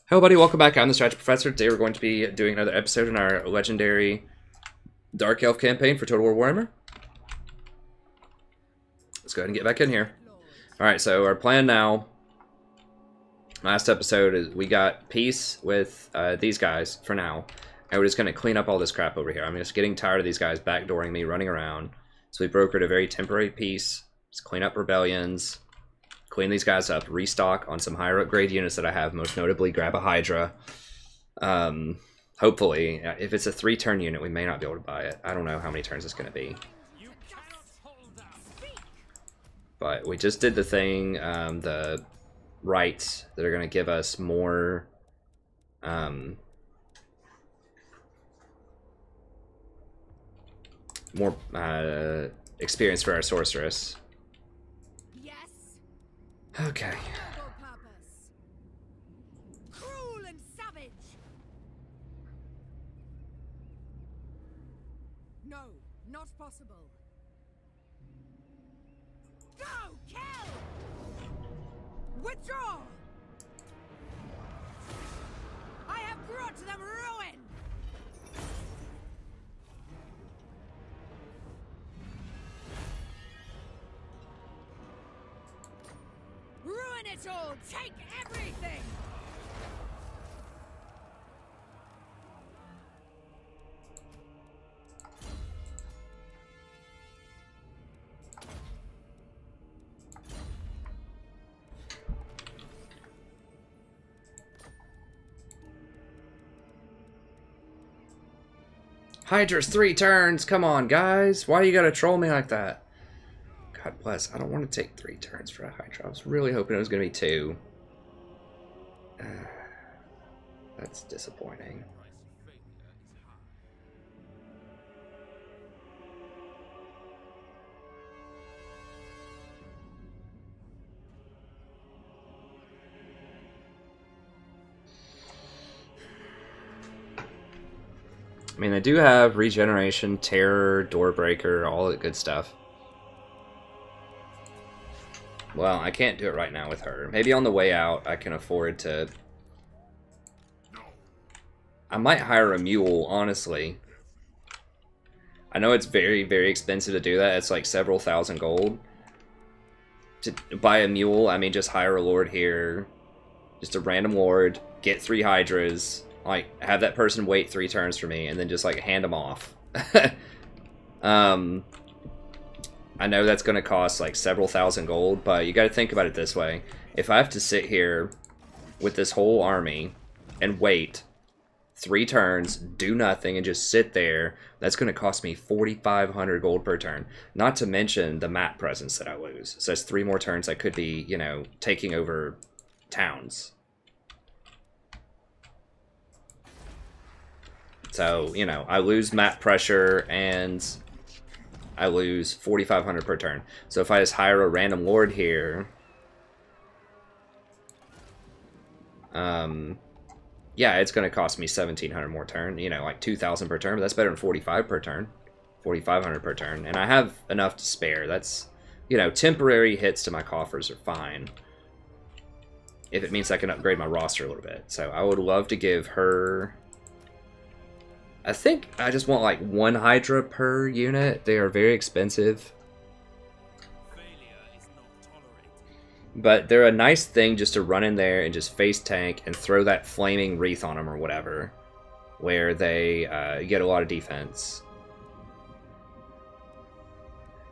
Hello buddy, welcome back. I'm the Strategy Professor. Today we're going to be doing another episode in our legendary Dark Elf campaign for Total War Warhammer. Let's go ahead and get back in here. Alright, so our plan now, last episode, is we got peace with these guys for now. And we're just going to clean up all this crap over here. I'm just getting tired of these guys backdooring me, running around. So we brokered a very temporary peace. Just clean up rebellions. Clean these guys up, restock on some higher upgrade units that I have, most notably grab a Hydra. Hopefully, if it's a 3-turn unit, we may not be able to buy it. I don't know how many turns it's going to be. But we just did the thing, the rights that are going to give us more, experience for our sorceress. Okay. Cruel and savage. No, not possible. Go, kill! Withdraw! I have brought them ruin! Ruin it all! Take everything! Hydra's 3 turns! Come on, guys! Why you gotta troll me like that? God bless. I don't want to take 3 turns for a Hydra. I was really hoping it was going to be 2. That's disappointing. I mean, they do have regeneration, terror, door breaker, all that good stuff. Well, I can't do it right now with her. Maybe on the way out, I can afford to... I might hire a mule, honestly. I know it's very, very expensive to do that. It's like several thousand gold. To buy a mule, I mean, just hire a lord here. Just a random lord. Get 3 Hydras. Like, have that person wait 3 turns for me, and then just, like, hand them off. I know that's going to cost like several thousand gold, but you got to think about it this way. If I have to sit here with this whole army and wait 3 turns, do nothing, and just sit there, that's going to cost me 4,500 gold per turn. Not to mention the map presence that I lose. So that's 3 more turns I could be, you know, taking over towns. So, you know, I lose map pressure and I lose 4,500 per turn. So if I just hire a random lord here, yeah, it's going to cost me 1,700 more turn. You know, like 2,000 per turn, but that's better than 45 per turn, 4,500 per turn, and I have enough to spare. That's, you know, temporary hits to my coffers are fine if it means I can upgrade my roster a little bit. So I would love to give her. I think I just want like 1 Hydra per unit. They are very expensive. But they're a nice thing just to run in there and just face tank and throw that flaming wreath on them or whatever. Where they get a lot of defense.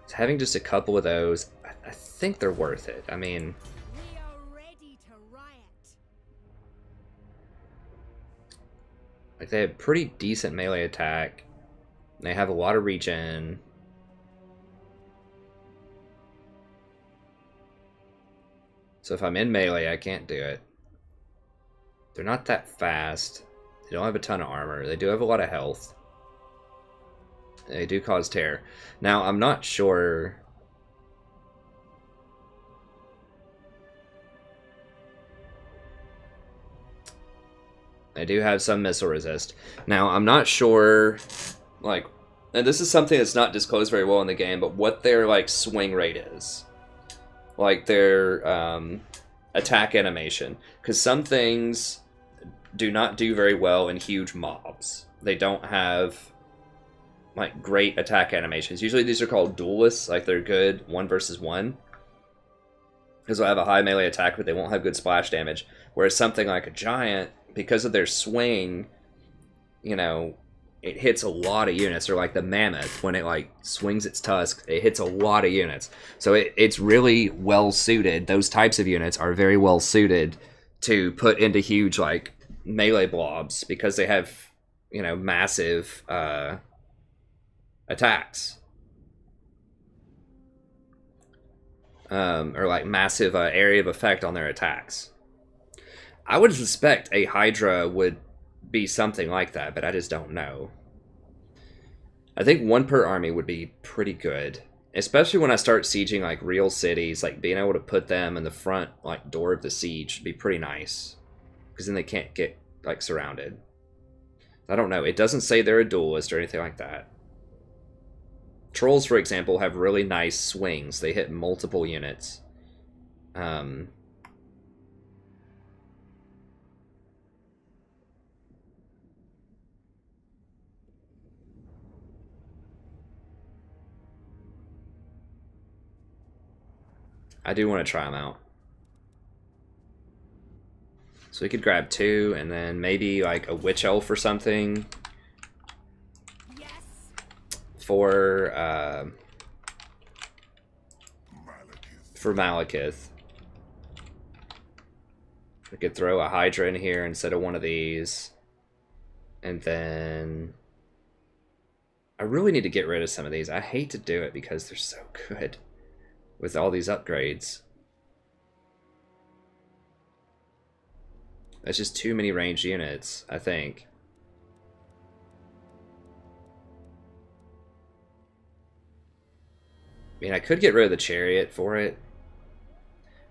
So having just a couple of those, I think they're worth it. I mean... We are ready to riot. Like, they have pretty decent melee attack. They have a lot of regen. So if I'm in melee, I can't do it. They're not that fast. They don't have a ton of armor. They do have a lot of health. They do cause terror. Now, I'm not sure... They do have some missile resist. Now, I'm not sure, like, and this is something that's not disclosed very well in the game, but what their, like, swing rate is. Like, their attack animation. Because some things do not do very well in huge mobs. They don't have like great attack animations. Usually these are called duelists, like they're good 1 versus 1. Because they'll have a high melee attack, but they won't have good splash damage. Whereas something like a giant, because of their swing, you know, it hits a lot of units. Or like the mammoth, when it like swings its tusk, it hits a lot of units. So it's really well suited. Those types of units are very well suited to put into huge like melee blobs because they have, you know, massive attacks. Or like massive area of effect on their attacks. I would suspect a Hydra would be something like that, but I just don't know. I think 1 per army would be pretty good, especially when I start sieging like real cities. Like being able to put them in the front like door of the siege would be pretty nice, because then they can't get like surrounded. I don't know. It doesn't say they're a duelist or anything like that. Trolls, for example, have really nice swings. They hit multiple units. I do want to try them out. So we could grab 2, and then maybe like a witch elf or something. For Malekith. We could throw a Hydra in here instead of one of these. And then I really need to get rid of some of these. I hate to do it because they're so good with all these upgrades. That's just too many ranged units, I think. I mean, I could get rid of the chariot for it.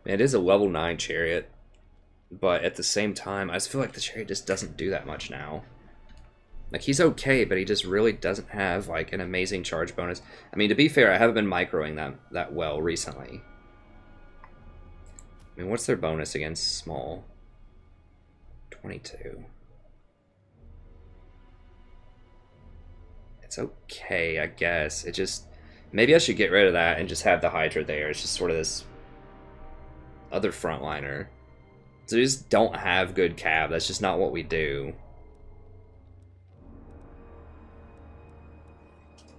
I mean, it is a level 9 chariot, but at the same time, I just feel like the chariot just doesn't do that much now. Like, he's okay, but he just really doesn't have, like, an amazing charge bonus. I mean, to be fair, I haven't been microing that well recently. I mean, what's their bonus against small? 22. It's okay, I guess. It just... Maybe I should get rid of that and just have the Hydra there. It's just sort of this other frontliner. So we just don't have good cav. That's just not what we do.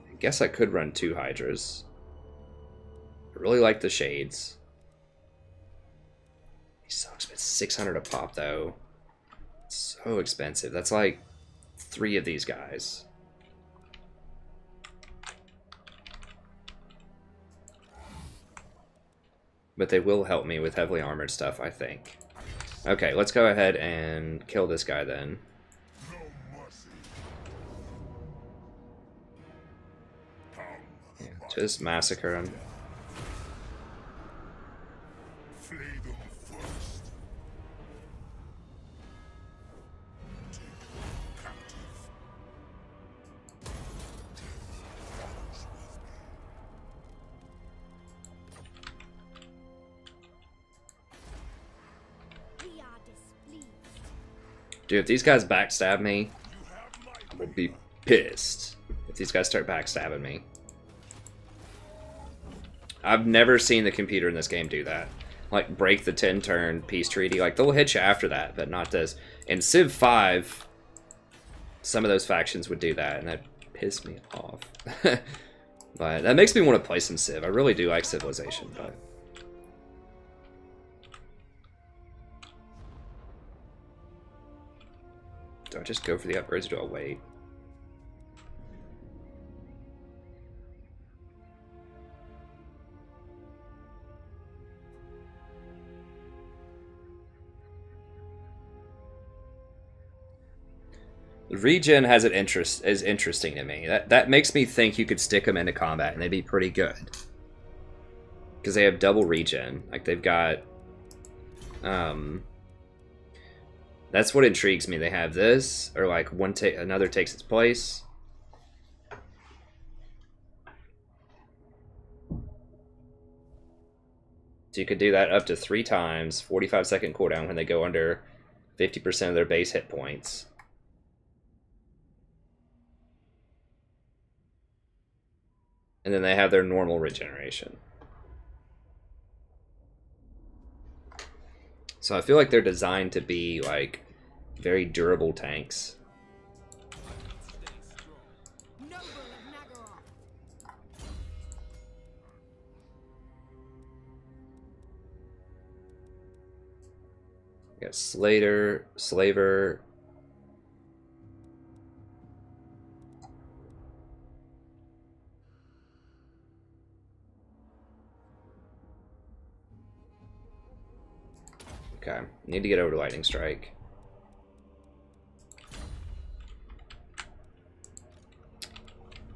I guess I could run 2 Hydras. I really like the shades. He's so expensive. 600 a pop, though. It's so expensive. That's like 3 of these guys. But they will help me with heavily armored stuff, I think. Okay, let's go ahead and kill this guy then. Yeah, just massacre him. Dude, if these guys backstab me, I will be pissed if these guys start backstabbing me. I've never seen the computer in this game do that. Like, break the 10-turn peace treaty. Like, they'll hit you after that, but not this. In Civ 5, some of those factions would do that, and that pissed me off. But that makes me want to play some Civ. I really do like Civilization, but... Do I just go for the upgrades or do I wait? Regen has an interest is interesting to me. That makes me think you could stick them into combat and they'd be pretty good. Because they have double regen. Like they've got that's what intrigues me. They have this, or like another takes its place. So you could do that up to 3 times, 45-second cooldown when they go under 50% of their base hit points. And then they have their normal regeneration. So I feel like they're designed to be like very durable tanks. We got Slater, Slaver. Okay, need to get over to Lightning Strike.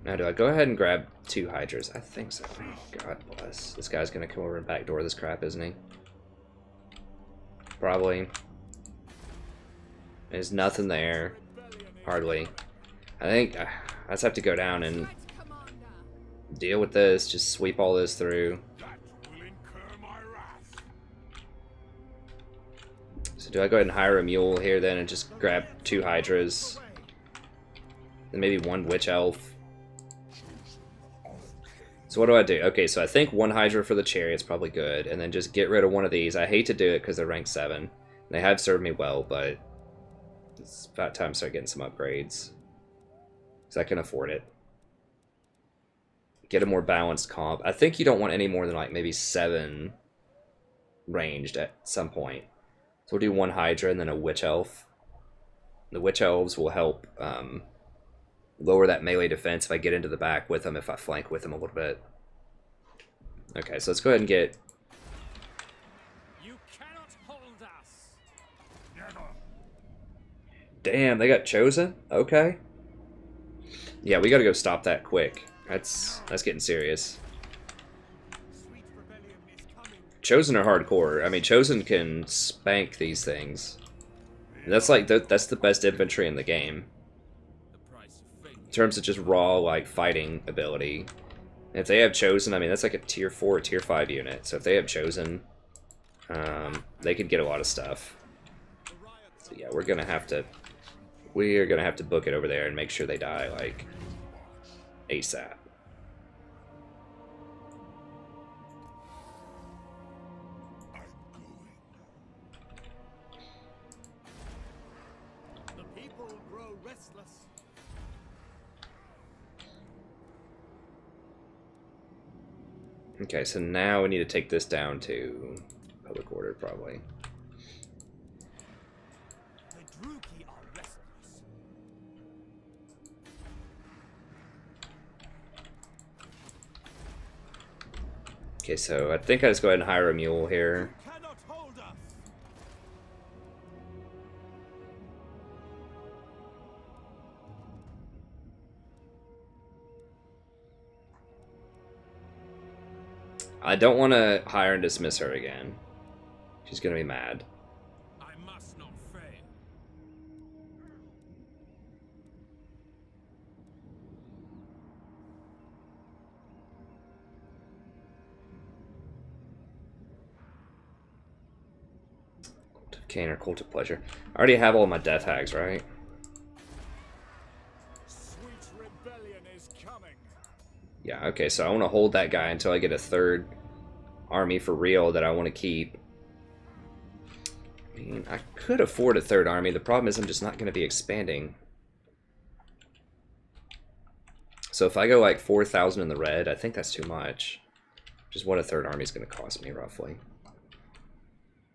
Now, do I go ahead and grab 2 Hydras? I think so. Oh, God bless. This guy's gonna come over and backdoor this crap, isn't he? Probably. There's nothing there. Hardly. I think I just have to go down and deal with this. Just sweep all this through. So do I go ahead and hire a mule here then and just grab 2 Hydras? And maybe 1 Witch Elf. So what do I do? Okay, so I think 1 Hydra for the Chariot's probably good, and then just get rid of one of these. I hate to do it because they're rank 7. They have served me well, but it's about time to start getting some upgrades. Because I can afford it. Get a more balanced comp. I think you don't want any more than like maybe 7 ranged at some point. So we'll do 1 Hydra and then a Witch Elf. The Witch Elves will help lower that melee defense if I get into the back with them, if I flank with them a little bit. Okay, so let's go ahead and get... You cannot hold us. Never. Damn, they got chosen? Okay. Yeah, we gotta go stop that quick. That's getting serious. Chosen are hardcore. I mean, Chosen can spank these things. And that's like that's the best infantry in the game. In terms of just raw like fighting ability. And if they have Chosen, I mean that's like a tier 4 or tier 5 unit. So if they have Chosen, they could get a lot of stuff. So yeah, we are gonna have to book it over there and make sure they die like ASAP. Okay, so now we need to take this down to public order, probably. The Druki are restless. Okay, so I think I just go ahead and hire a mule here. Cannot hold us. I don't want to hire and dismiss her again. She's going to be mad. I must not fail. Cult of Cain or Cult of Pleasure. I already have all my death hags, right? Sweet rebellion is coming. Yeah, okay, so I want to hold that guy until I get a 3rd army for real that I want to keep. I mean, I could afford a 3rd army. The problem is I'm just not going to be expanding. So if I go like 4,000 in the red, I think that's too much. Just what a 3rd army is going to cost me, roughly.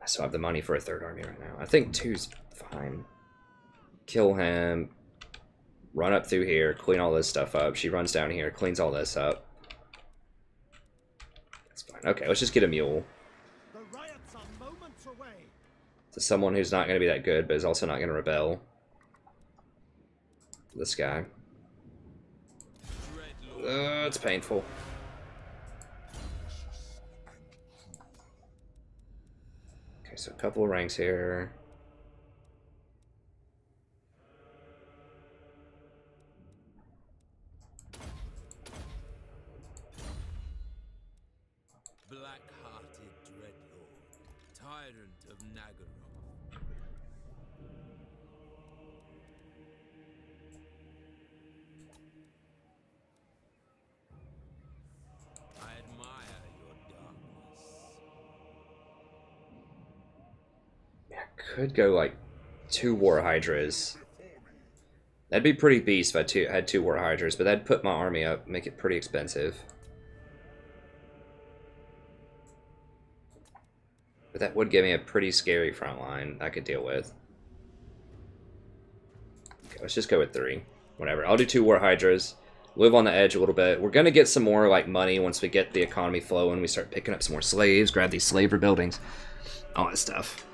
I still have the money for a 3rd army right now. I think 2's fine. Kill him. Run up through here, clean all this stuff up. She runs down here, cleans all this up. That's fine. Okay, let's just get a mule. The riots are moments away. To someone who's not going to be that good, but is also not going to rebel. This guy. It's painful. Okay, so a couple of ranks here. could go like 2 War Hydras. That'd be pretty beast if I had 2 War Hydras, but that'd put my army up, make it pretty expensive. But that would give me a pretty scary front line I could deal with. Okay, let's just go with 3. Whatever. I'll do 2 War Hydras. Live on the edge a little bit. We're going to get some more like money once we get the economy flowing. We start picking up some more slaves, grab these slaver buildings, all that stuff.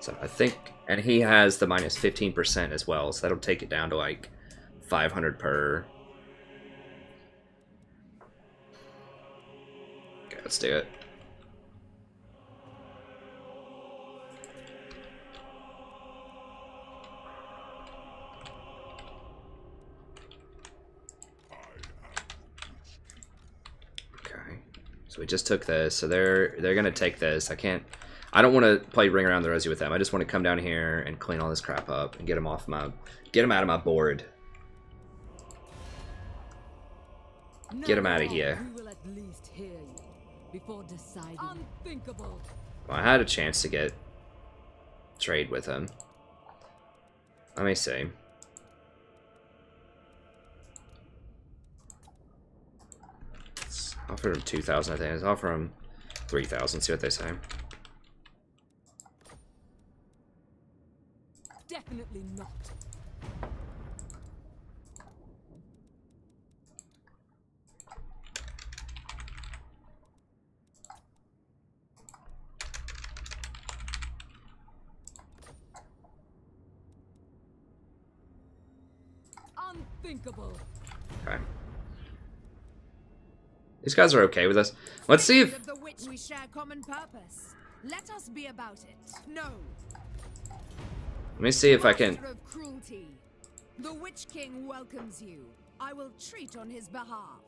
So I think, and he has the minus 15% as well, so that'll take it down to like 500 per. Okay, let's do it. So we just took this, so they're gonna take this. I don't want to play ring around the rosy with them. I just want to come down here and clean all this crap up and get them out of my board. Get them out of here. We will at least hear you before deciding. Unthinkable. Well, I had a chance to trade with him. Let me see. Offer him 2,000, I think. Let's offer him 3,000, see what they say. Definitely not. Unthinkable. Okay. These guys are okay with us. Let's see if... Of the which we share common purpose. Let us be about it. No. Let me see if I can... Master of cruelty. The Witch King welcomes you. I will treat on his behalf.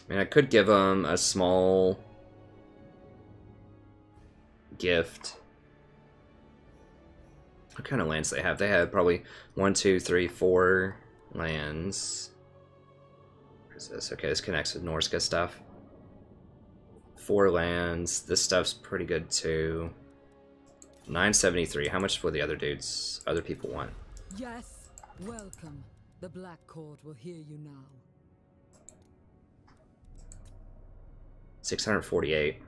I mean, I could give them a small gift. What kind of lands do they have? They have probably 1, 2, 3, 4 lands. Where's this? Okay, this connects with Norsca stuff. 4 lands. This stuff's pretty good too. 973. How much will the other people want? Yes, welcome. The Black Court will hear you now. 648.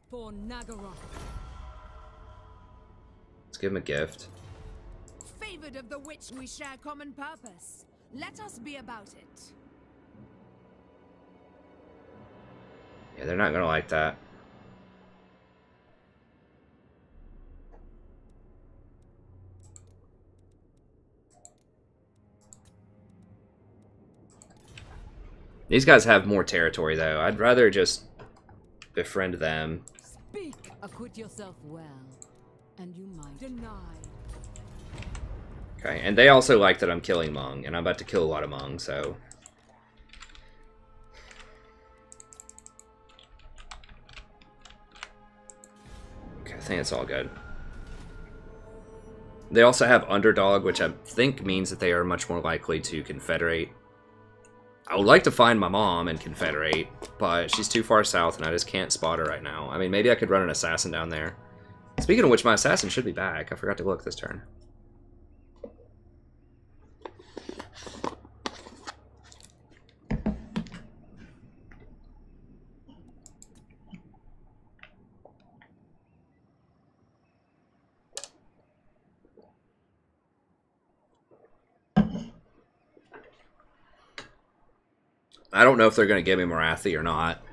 For Nagaroth. Let's give him a gift. Favored of the which we share common purpose. Let us be about it. Yeah, they're not gonna like that. These guys have more territory though. I'd rather just befriend them. Speak, acquit yourself well, and you might deny. Okay, and they also like that I'm killing Hmong, and I'm about to kill a lot of Hmong, so... Okay, I think it's all good. They also have Underdog, which I think means that they are much more likely to confederate. I would like to find my mom and confederate, but she's too far south and I just can't spot her right now. I mean, maybe I could run an assassin down there. Speaking of which, my assassin should be back. I forgot to look this turn. I don't know if they're going to give me Morathi or not.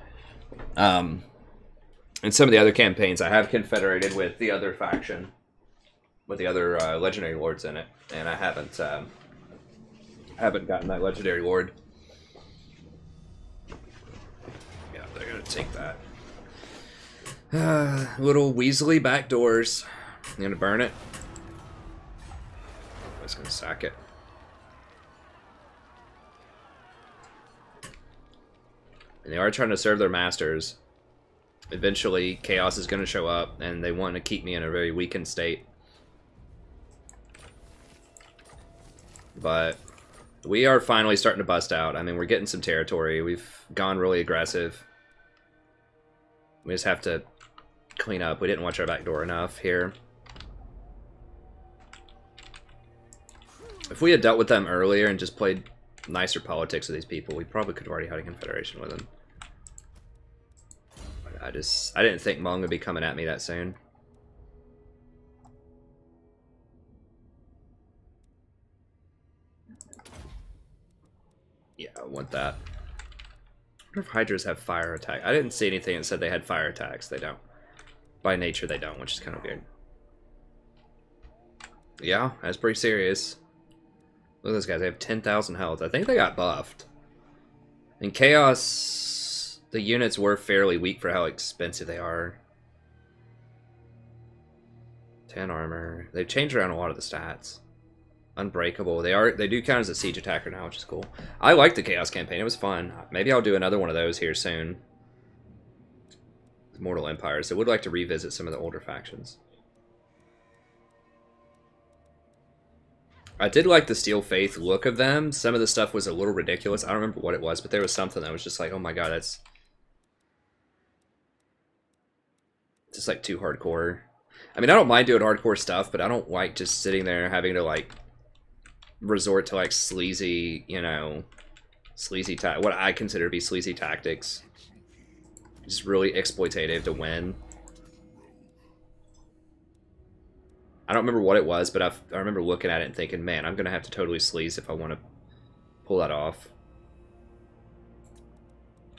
In some of the other campaigns, I have confederated with the other faction, with the other legendary lords in it, and I haven't gotten that legendary lord. Yeah, they're going to take that. Little Weasley backdoors. I'm going to burn it. I'm just going to sack it. And they are trying to serve their masters. Eventually, chaos is going to show up, and they want to keep me in a very weakened state. But we are finally starting to bust out. I mean, we're getting some territory. We've gone really aggressive. We just have to clean up. We didn't watch our back door enough here. If we had dealt with them earlier and just played nicer politics with these people, we probably could have already had a confederation with them. But I didn't think Hmong would be coming at me that soon. Yeah, I want that. I wonder if Hydras have fire attack. I didn't see anything that said they had fire attacks. They don't. By nature, they don't, which is kind of weird. Yeah, that's pretty serious. Look at those guys. They have 10,000 health. I think they got buffed. In Chaos, the units were fairly weak for how expensive they are. 10 armor. They've changed around a lot of the stats. Unbreakable. They do count as a siege attacker now, which is cool. I liked the Chaos campaign. It was fun. Maybe I'll do another one of those here soon. Mortal Empires. I would like to revisit some of the older factions. I did like the Steel Faith look of them. Some of the stuff was a little ridiculous. I don't remember what it was, but there was something that was just like, oh my god, that's just like too hardcore. I mean, I don't mind doing hardcore stuff, but I don't like just sitting there having to like resort to like sleazy, you know, what I consider to be sleazy tactics. Just really exploitative to win. I don't remember what it was, but I remember looking at it and thinking, man, I'm going to have to totally sleaze if I want to pull that off.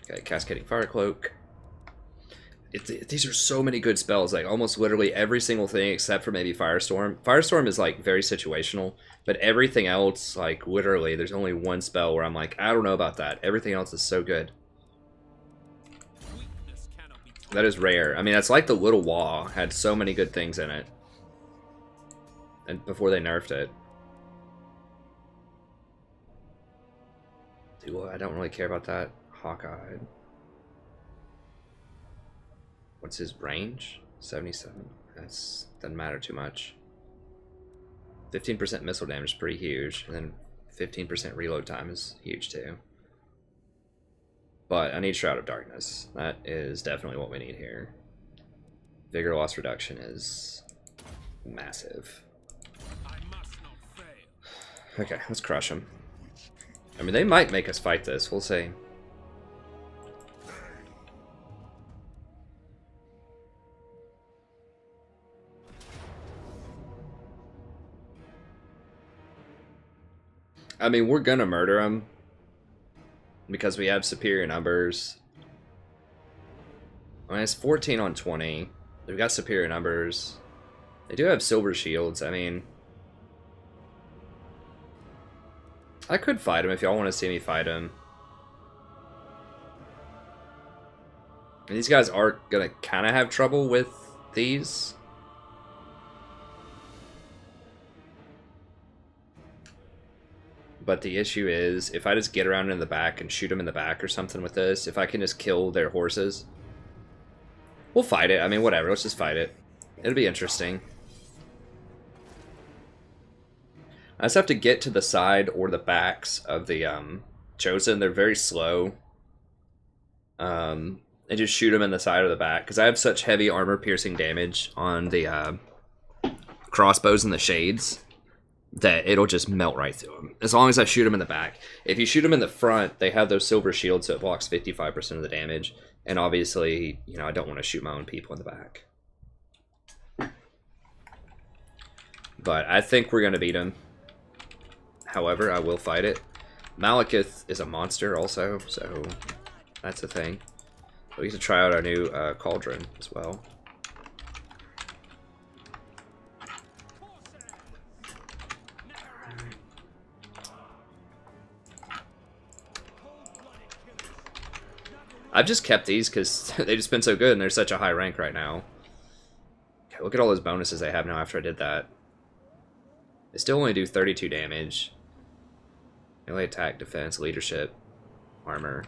Okay, Cascading Fire Cloak. These are so many good spells, like almost literally every single thing except for maybe Firestorm. Firestorm is like very situational, but everything else, like literally, there's only one spell where I'm like, I don't know about that. Everything else is so good. That is rare. I mean, that's like the Little Wah had so many good things in it. And before they nerfed it. Dude, I don't really care about that. Hawkeye. What's his range? 77. That doesn't matter too much. 15% missile damage is pretty huge. And then 15% reload time is huge too. But I need Shroud of Darkness. That is definitely what we need here. Vigor loss reduction is massive. Okay, let's crush them. I mean, they might make us fight this. We'll see. I mean, we're gonna murder them. Because we have superior numbers. I mean, it's 14 on 20. They've got superior numbers. They do have silver shields. I mean, I could fight him if y'all want to see me fight him. And these guys are going to kind of have trouble with these. But the issue is, if I just get around in the back and shoot them in the back or something with this, if I can just kill their horses, we'll fight it. I mean, whatever. Let's just fight it. It'll be interesting. I just have to get to the side or the backs of the Chosen. They're very slow. And just shoot them in the side or the back. Because I have such heavy armor-piercing damage on the crossbows and the shades that it'll just melt right through them. As long as I shoot them in the back. If you shoot them in the front, they have those silver shields, so it blocks 55% of the damage. And obviously, you know, I don't want to shoot my own people in the back. But I think we're going to beat him. However, I will fight it. Malekith is a monster also, so that's a thing. We get to try out our new cauldron as well. I've just kept these because they've just been so good and they're such a high rank right now. Okay, look at all those bonuses they have now after I did that. They still only do 32 damage. Melee attack, defense, leadership, armor.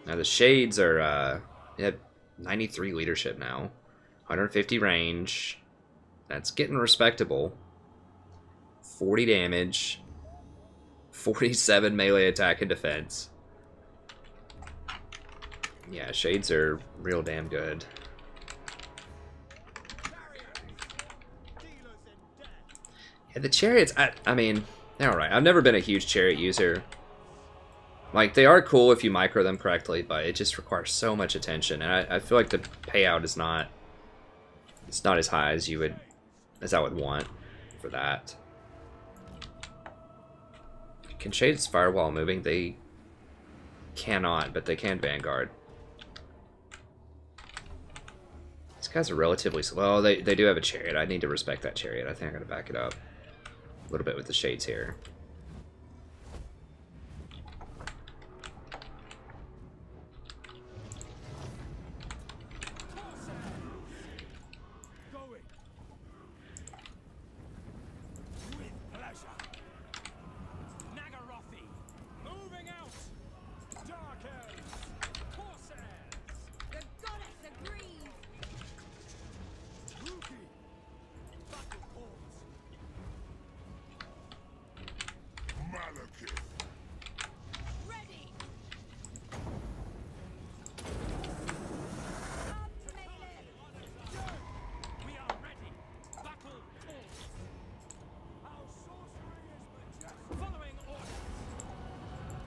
Now the shades are, they have 93 leadership now. 150 range. That's getting respectable. 40 damage. 47 melee attack and defense. Yeah, shades are real damn good. Yeah, the chariots, I mean, they're alright. I've never been a huge chariot user. Like, they are cool if you micro them correctly, but it just requires so much attention, and I feel like the payout is not, it's not as high as I would want for that. Can shades fire while moving? They cannot, but they can Vanguard. These guys are relatively slow. They do have a chariot. I need to respect that chariot. I think I'm going to back it up a little bit with the shades here. Malekith. Ready. We are ready. Battle calls. Our sorcery is majestic. Following orders.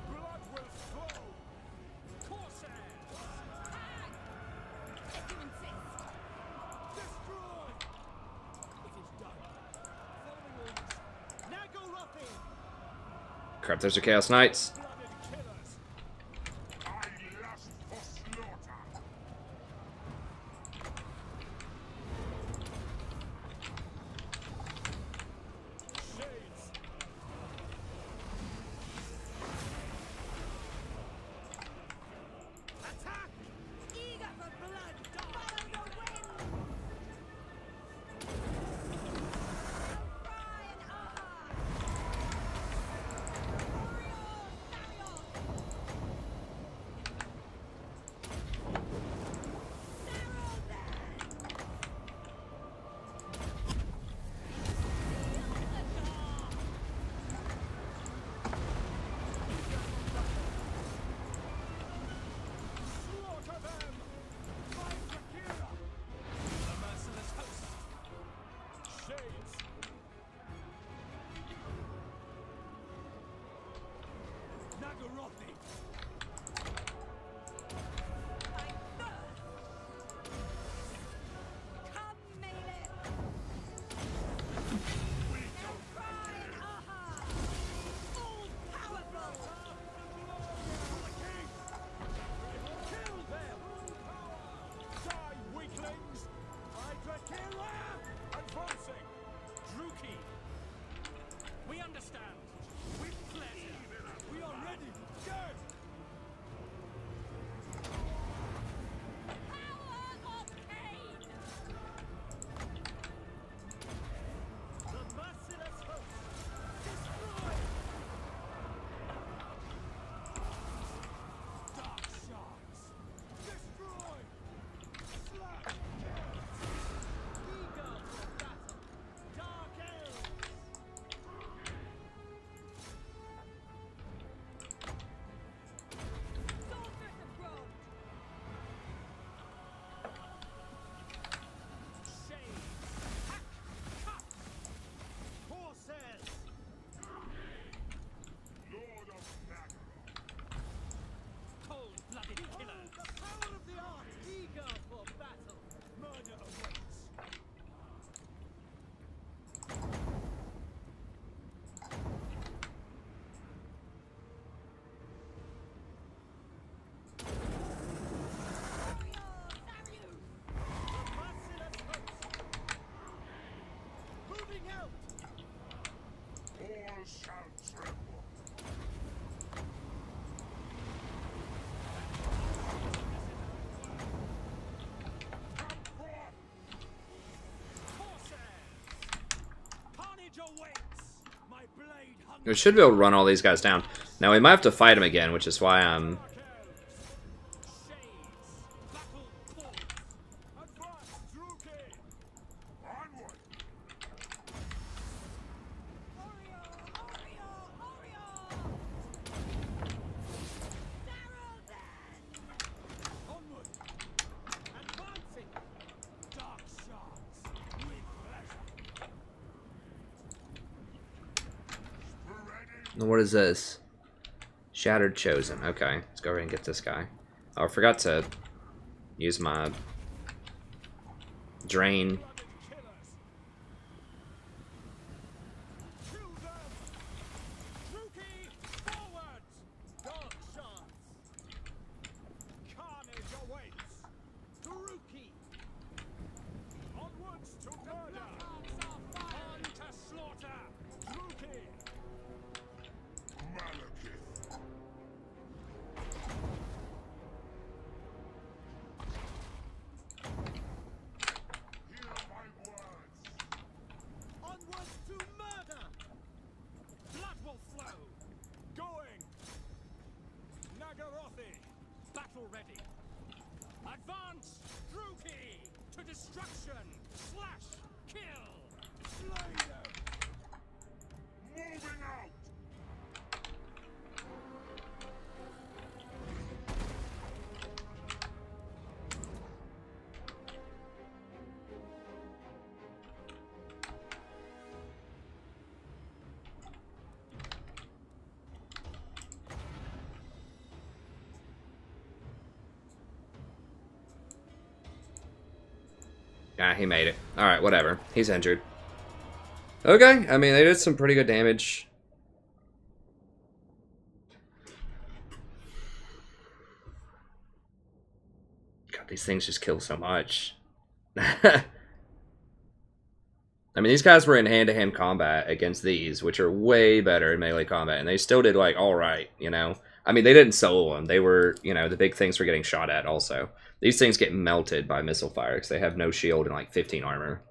Blood will flow. Corsairs. If you insist. Destroy. It is done. Following orders. Nagorothi. Crap, there's the Chaos Knights. Blooded killers. I lust for slaughter. Shades. Attack. Eager for blood. Follow the wind. Cry and aha. Slaughter them. Fight Dracula. The merciless host. Shades. Nagorothi. Come, Malekith. Cry and aha. All powerful. Kill them! Die, weaklings! I Dracula! Advancing! Druki! We understand. With pleasure. We are ready. Go! Power of pain. The merciless host! Destroy! Dark sharks! Destroy! Slash! Eager for battle! Dark elves! Soldiers of Rome. Shades! Hack! Cut! Corsairs! Lord of Nagorod! Cold-blooded killers! The power of the art! Eager for battle! Murder awaits! The merciless host! Moving out! All shall tremble! Come forth! Corsairs! Carnage awaits! My blade hungers! We should be able to run all these guys down. Now, we might have to fight them again, which is why I'm... Shades! Battle calls! Advance, Druki! Onward! What is this? Shattered Chosen. Okay, let's go ahead and get this guy. Oh, I forgot to use my drain. Ah, he made it. Alright, whatever. He's injured. Okay, I mean, they did some pretty good damage. God, these things just kill so much. I mean, these guys were in hand-to-hand combat against these, which are way better in melee combat, and they still did, like, alright, you know? I mean, they didn't solo them. They were, you know, the big things were getting shot at also. These things get melted by missile fire because they have no shield and, like, 15 armor.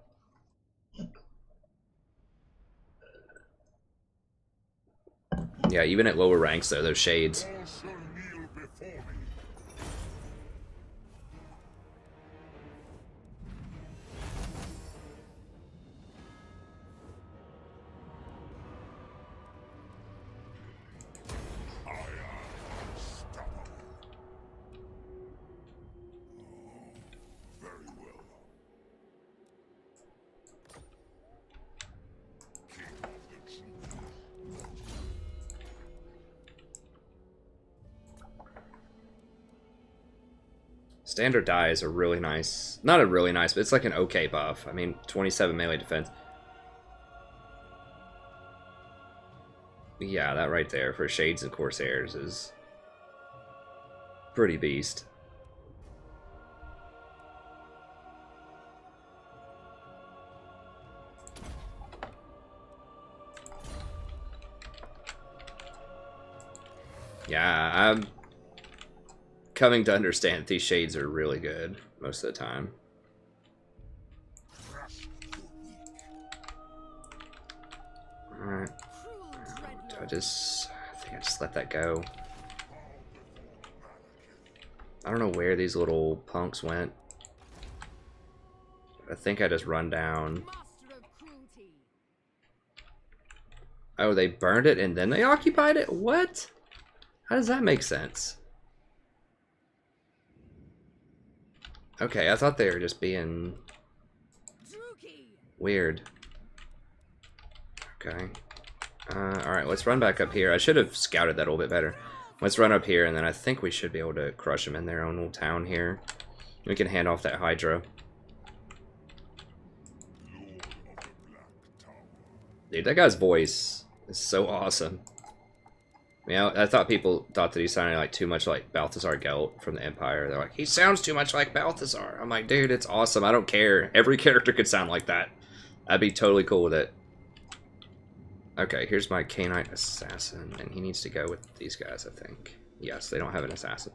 Yeah, even at lower ranks, though, those shades. Standard die is a really nice, not a really nice, but it's like an okay buff. I mean, 27 melee defense. Yeah, that right there for Shades and Corsairs is pretty beast. Yeah, I'm coming to understand that these shades are really good most of the time. Alright. I think I just let that go. I don't know where these little punks went. I think I just run down. Oh, they burned it and then they occupied it? What? How does that make sense? Okay, I thought they were just being weird. Okay. Alright, let's run back up here. I should have scouted that a little bit better. Let's run up here, and then I think we should be able to crush them in their own little town here. We can hand off that Hydra. Dude, that guy's voice is so awesome. I mean, I thought people thought that he sounded like too much like Balthazar Gelt from the Empire. They're like, he sounds too much like Balthazar. I'm like, dude, it's awesome. I don't care. Every character could sound like that. I'd be totally cool with it. Okay, here's my canine assassin, and he needs to go with these guys, I think. Yes, they don't have an assassin.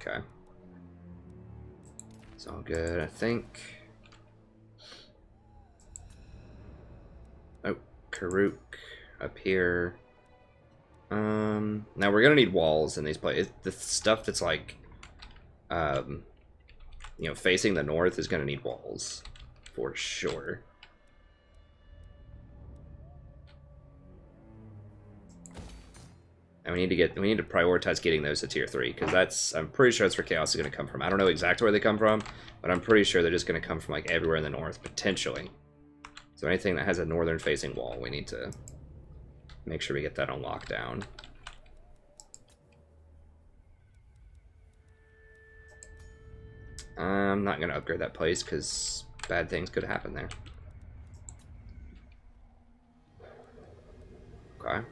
Okay. It's all good, I think. Oh, Karuk up here. Now we're gonna need walls in these places. The stuff that's like, you know, facing the north is gonna need walls for sure. And we need to prioritize getting those to tier 3, because I'm pretty sure that's where chaos is going to come from. I don't know exactly where they come from, but I'm pretty sure they're just going to come from like everywhere in the north, potentially. So anything that has a northern facing wall, we need to make sure we get that on lockdown. I'm not going to upgrade that place because bad things could happen there. Okay.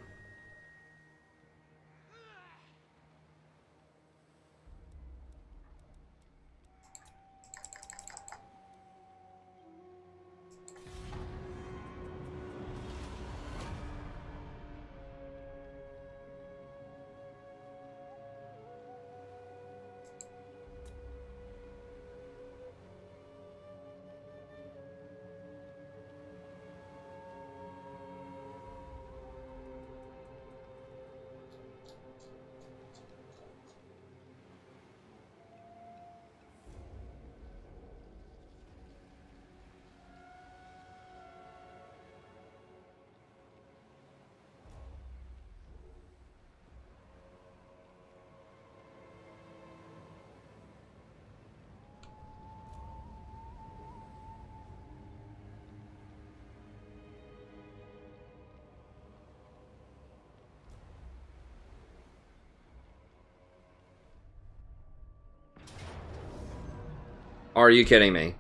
Are you kidding me?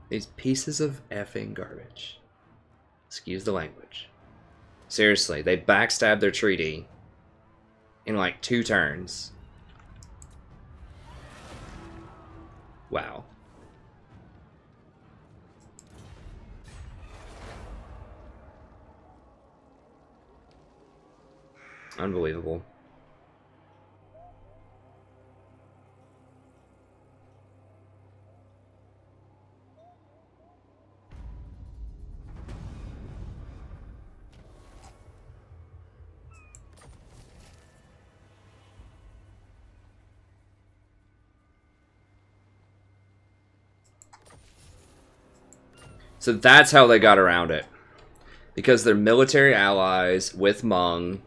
These pieces of effing garbage. Excuse the language. Seriously, they backstabbed their treaty in like 2 turns. Wow. Unbelievable. So that's how they got around it. Because they're military allies with Hmong,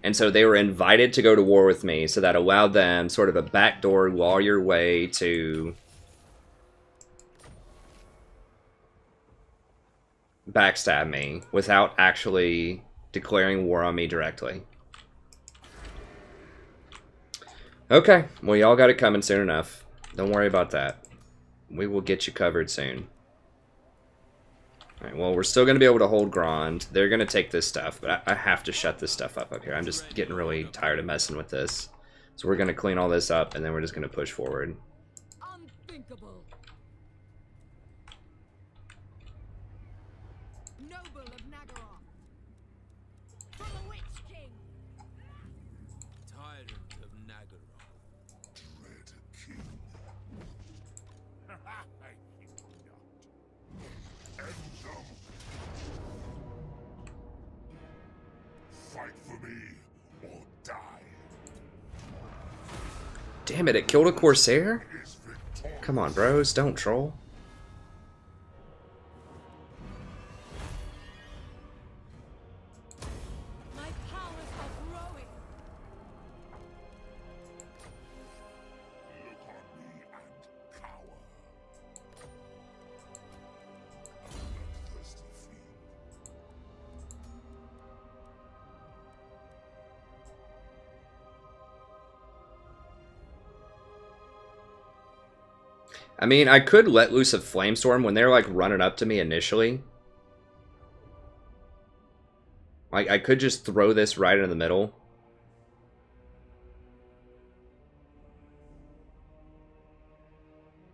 and so they were invited to go to war with me, so that allowed them sort of a backdoor lawyer way to backstab me without actually declaring war on me directly. Okay, well y'all got it coming soon enough. Don't worry about that. We will get you covered soon. Alright, well, we're still going to be able to hold Grand. They're going to take this stuff, but I have to shut this stuff up here. I'm just getting really tired of messing with this. So we're going to clean all this up, and then we're just going to push forward. Unthinkable. Noble of Nagaroth. For the Witch King. Tyrant of Nagaroth. Dread king. I think not. End them. Fight for me or die. Damn it killed a Corsair? Come on, bros, don't troll. My powers are growing. Look on me and cower. Bloodthirsty fiend. I mean, I could let loose a Flamestorm when they're like running up to me initially. Like, I could just throw this right in the middle.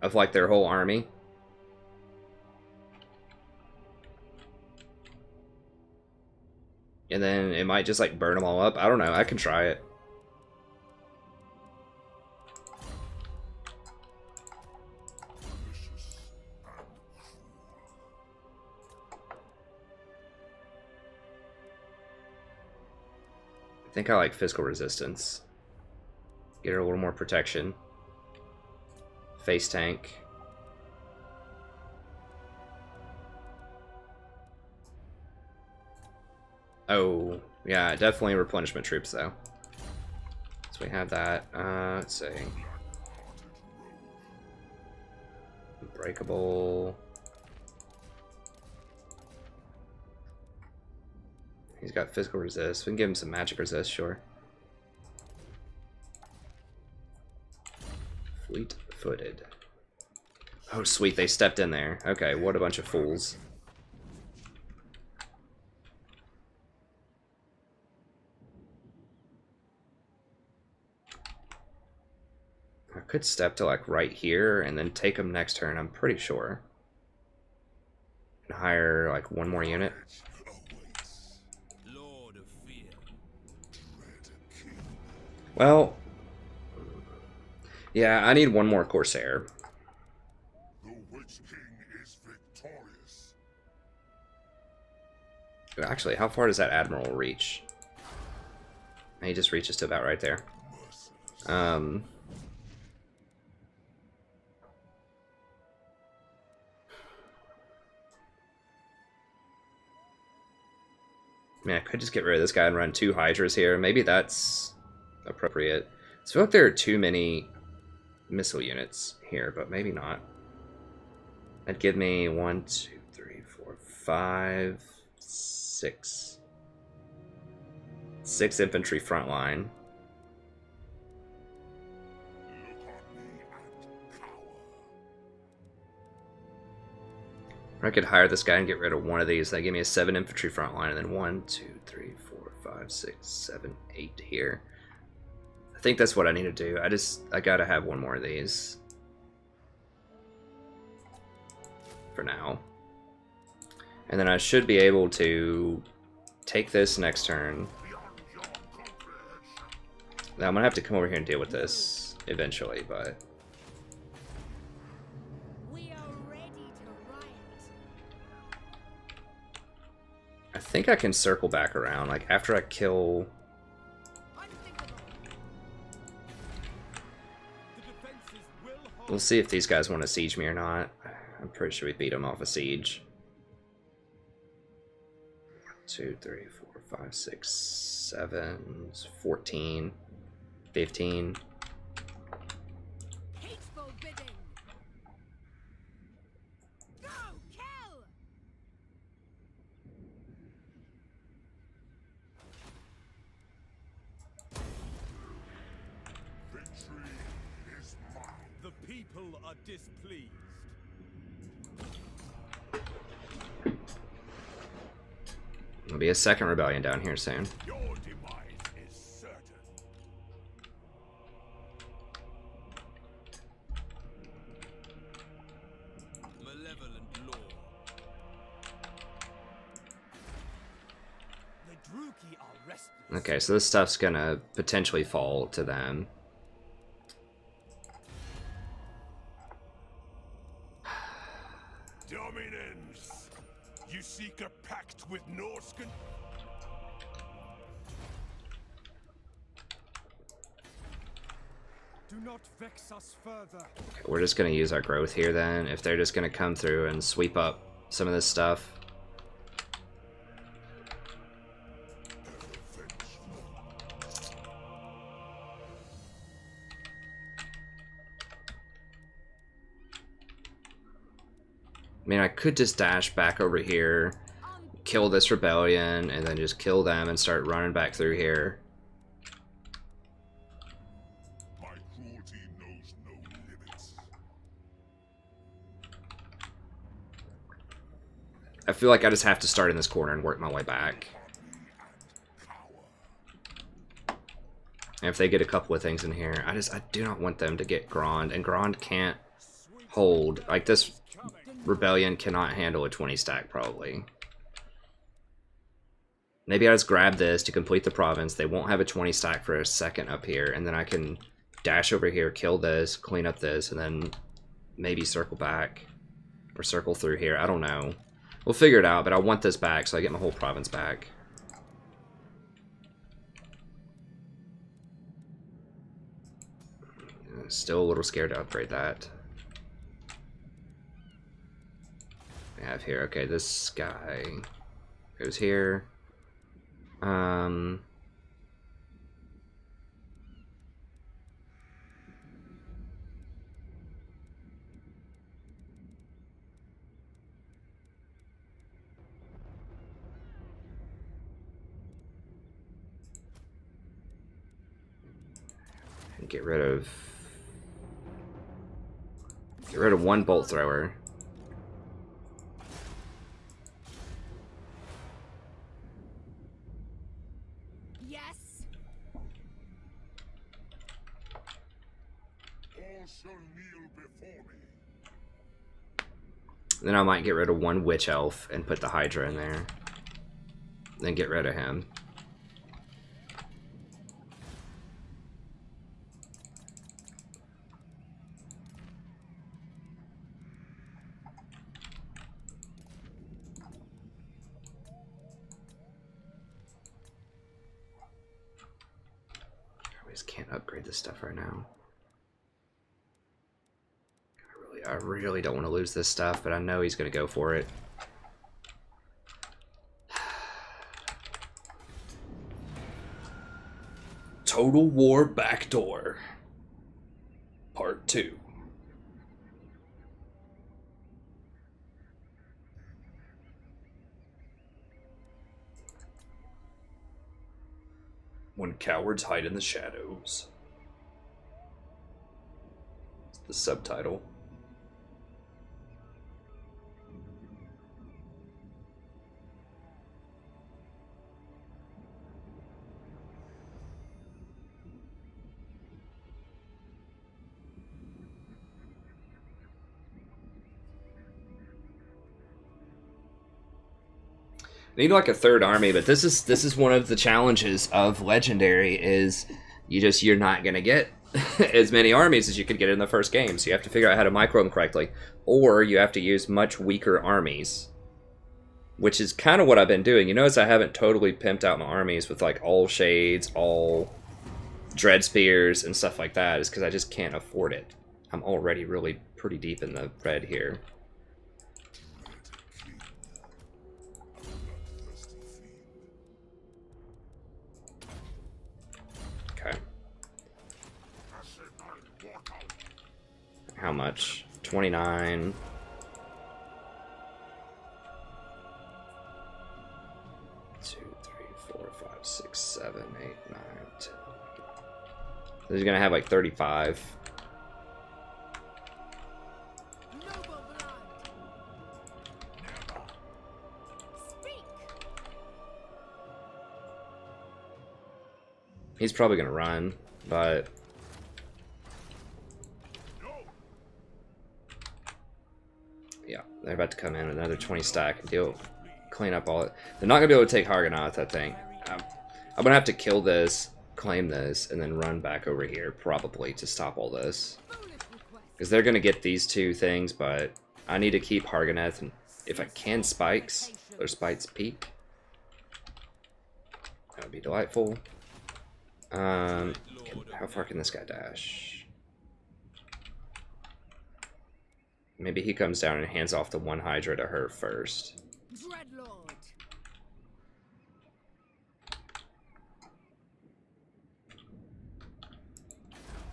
Of like their whole army. And then it might just like burn them all up. I don't know, I can try it. I think I like physical resistance. Get her a little more protection. Face tank. Oh, yeah, definitely replenishment troops, though. So we have that. Let's see. Unbreakable. He's got physical resist. We can give him some magic resist, sure. Fleet-footed. Oh, sweet, they stepped in there. Okay, what a bunch of fools. I could step to, like, right here and then take them next turn, I'm pretty sure. And hire, like, one more unit. Well, yeah, I need one more Corsair. The Witch King is victorious. Actually, how far does that Admiral reach? He just reaches to about right there. I mean, I could just get rid of this guy and run 2 Hydras here. Maybe that's appropriate. I feel like there are too many missile units here, but maybe not. That'd give me 1, 2, 3, 4, 5, 6. 6 infantry front line. Or I could hire this guy and get rid of one of these. That give me a 7 infantry front line, and then 1, 2, 3, 4, 5, 6, 7, 8 here. I think that's what I need to do. I gotta have one more of these. For now. And then I should be able to take this next turn. Now I'm gonna have to come over here and deal with this eventually, but I think I can circle back around, like after I kill. We'll see if these guys want to siege me or not. I'm pretty sure we beat them off a siege. 2, 3, 4, 5, 6, 7, 14, 15. Hateful bidding. Go, kill! Victory is mine. The people are displeased. There'll be a second rebellion down here soon. Your demise is certain. Malevolent law. The Druki are restless. Okay, so this stuff's gonna potentially fall to them. Dominance! You seek a pact with Norsca? Do not vex us further. Okay, we're just gonna use our growth here then. If they're just gonna come through and sweep up some of this stuff. I mean, I could just dash back over here, kill this rebellion, and then just kill them and start running back through here. My cruelty knows no limits. I feel like I just have to start in this corner and work my way back. And if they get a couple of things in here, I do not want them to get Grand, and Grand can't hold. Like, this rebellion cannot handle a 20 stack, probably. Maybe I just grab this to complete the province. They won't have a 20 stack for a second up here, and then I can dash over here, kill this, clean up this, and then maybe circle back. Or circle through here. I don't know. We'll figure it out, but I want this back so I get my whole province back. Still a little scared to upgrade that. We have here, okay, this guy goes here. Um, get rid of one bolt thrower. Yes. All shall kneel before me. Then I might get rid of one witch elf and put the Hydra in there. Then get rid of him. I just can't upgrade this stuff right now. I really don't want to lose this stuff, but I know he's going to go for it. Total War Backdoor Part 2. When cowards hide in the shadows. It's the subtitle. I need like a third army, but this is one of the challenges of Legendary is you're not gonna get as many armies as you could get in the first game. So you have to figure out how to micro them correctly, or you have to use much weaker armies, which is kind of what I've been doing. You notice I haven't totally pimped out my armies with like all shades, all dread spears, and stuff like that. Is because I just can't afford it. I'm already really pretty deep in the red here. Okay. How much? 29. Two, 3, 4, 5, 6, 7, 8, 9, 10. So he's gonna have like 35. He's probably gonna run, but yeah, they're about to come in another 20 stack and clean up all it. They're not gonna be able to take Hargonath, I think. I'm gonna have to kill this, claim this, and then run back over here probably to stop all this, because they're gonna get these two things. But I need to keep Hargonath, and if I can spikes or spikes peak, that would be delightful. How far can this guy dash? Maybe he comes down and hands off the one Hydra to her first. Dreadlord.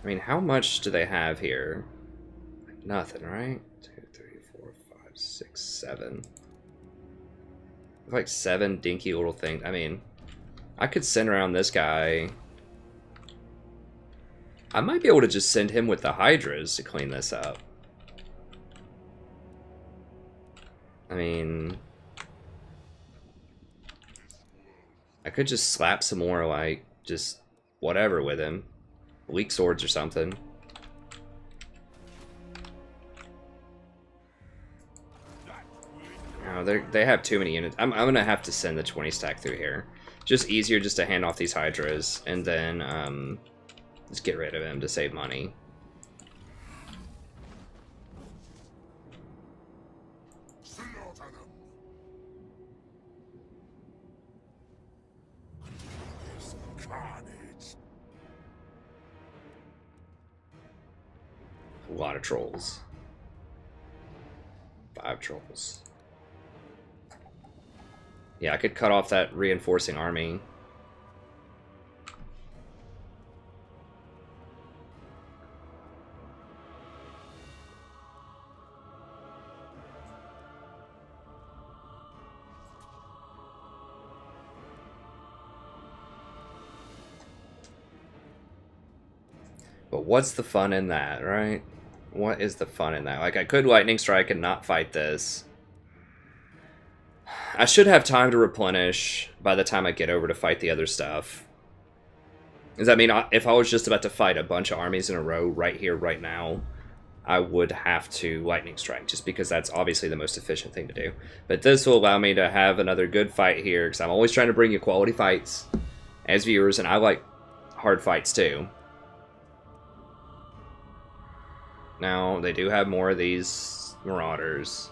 I mean, how much do they have here? Like nothing, right? 2, 3, 4, 5, 6, 7. Like 7 dinky little things. I mean, I could send around this guy. I might be able to just send him with the Hydras to clean this up. I mean, I could just slap some more, like, just whatever with him. Weak swords or something. No, they have too many units. I'm gonna have to send the 20 stack through here. Just easier just to hand off these Hydras and then, just get rid of him to save money. A lot of trolls. 5 trolls. Yeah, I could cut off that reinforcing army what's the fun in that, right? What is the fun in that? Like, I could lightning strike and not fight this. I should have time to replenish by the time I get over to fight the other stuff. Does that mean if I was just about to fight a bunch of armies in a row right here, right now, I would have to lightning strike, just because that's obviously the most efficient thing to do. But this will allow me to have another good fight here, because I'm always trying to bring you quality fights as viewers, and I like hard fights too. Now, they do have more of these Marauders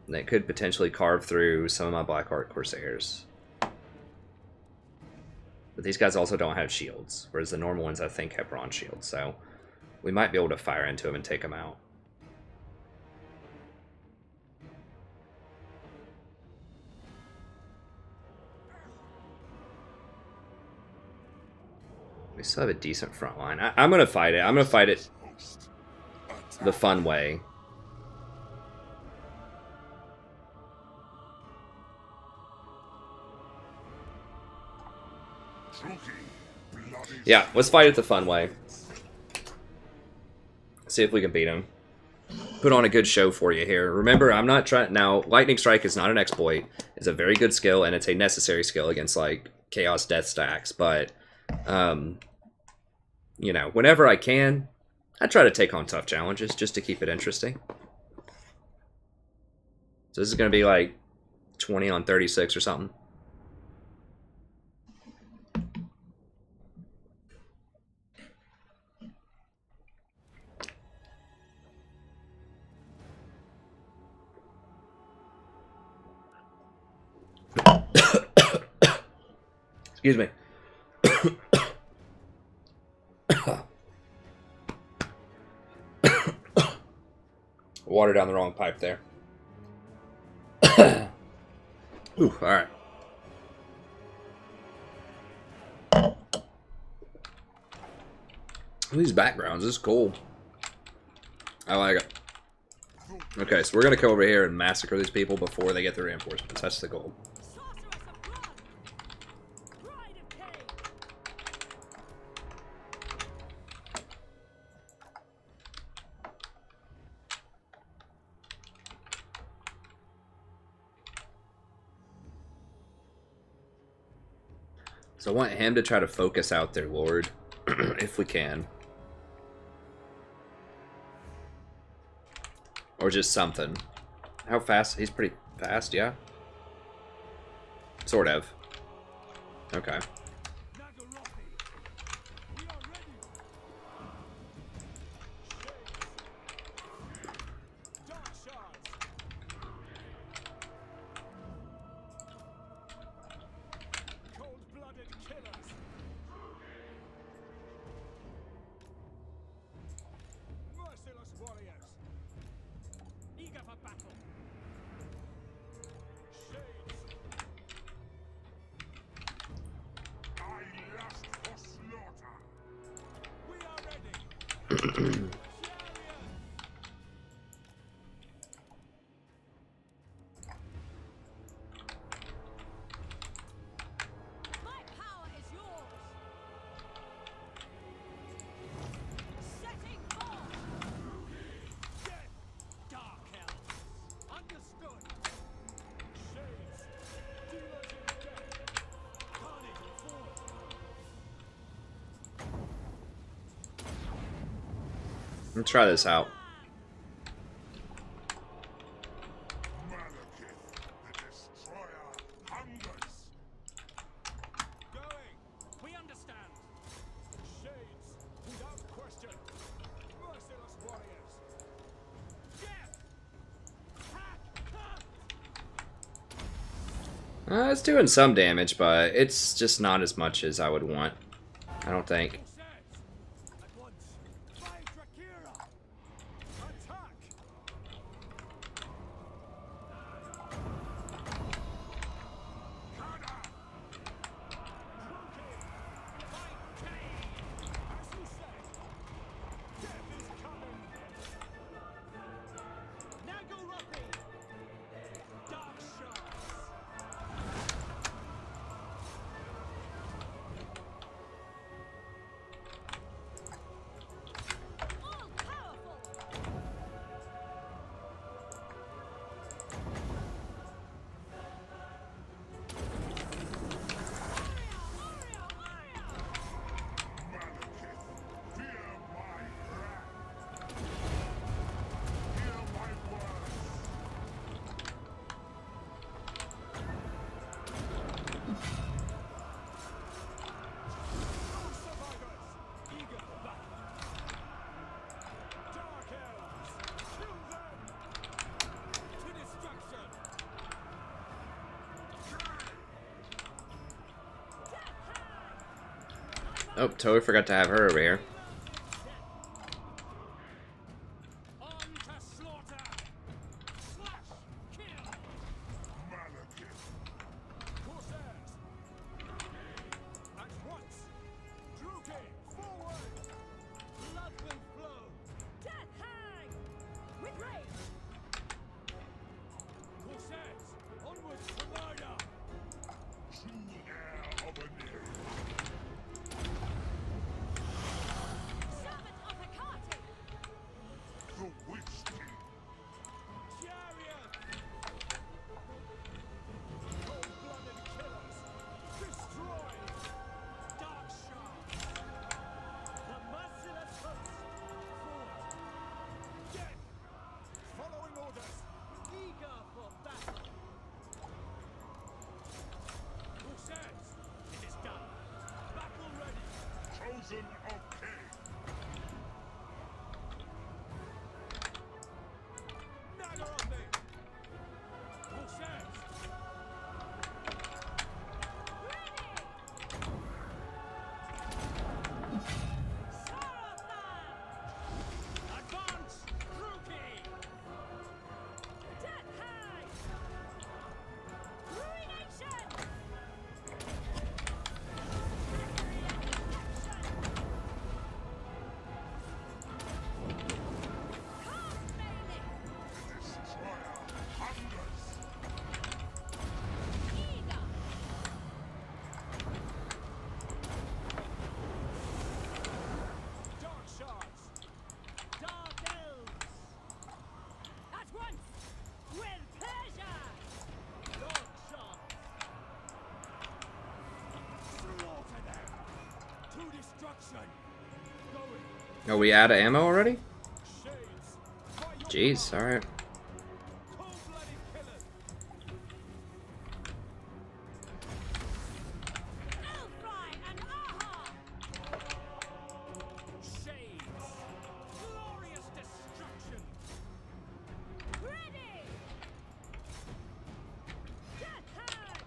that could potentially carve through some of my Blackheart Corsairs. But these guys also don't have shields, whereas the normal ones, I think, have bronze shields, so we might be able to fire into them and take them out. We still have a decent front line. I'm going to fight it. I'm going to fight it the fun way. Yeah, let's fight it the fun way. See if we can beat him. Put on a good show for you here. Remember, I'm not trying... Now, Lightning Strike is not an exploit. It's a very good skill, and it's a necessary skill against, like, Chaos Death stacks. But, you know, whenever I can, I try to take on tough challenges just to keep it interesting. So this is going to be, like, 20 on 36 or something. Excuse me. Water down the wrong pipe there. Ooh, all right. These backgrounds is cool. I like it. Okay, so we're gonna come over here and massacre these people before they get the reinforcements. That's the goal. So I want him to try to focus out their lord, if we can. Or just something. How fast? He's pretty fast, yeah? Sort of. Okay. Let's try this out. Malekith, the destroyer, hungers. Going. We understand. Shades, without question. Merciless warriors. Death. Hack. It's doing some damage, but it's just not as much as I would want. I don't think. At once. By Drakira. Attack. Oh, totally forgot to have her over here. On to slaughter! Slash! Kill! Malekith. Corsairs! At once! Druki! Forward! Blood will flow! Death hang! With rage! Corsairs! Onwards to murder! True heir of a name. Servant of Hecate! The Witch King. Chariot! Cold-blooded killers! Destroy! Dark shards! The merciless host! Forward! Death! Following orders! Eager for battle! Corsairs! It is done! Battle ready! Chosen of King. Nagger on me! Corsairs! Advance! Druki! Death hang! Ruination! Destroyer hungers. Eager! Dark shards! Dark elves! At once! With pleasure! Dark shards! Slaughter them! To destruction! Going! Oh, we out of ammo already? Shades! By your Jeez, command, alright. cold-blooded killers! Elfry and Aha! Shades! Glorious destruction! Ready! Death hang!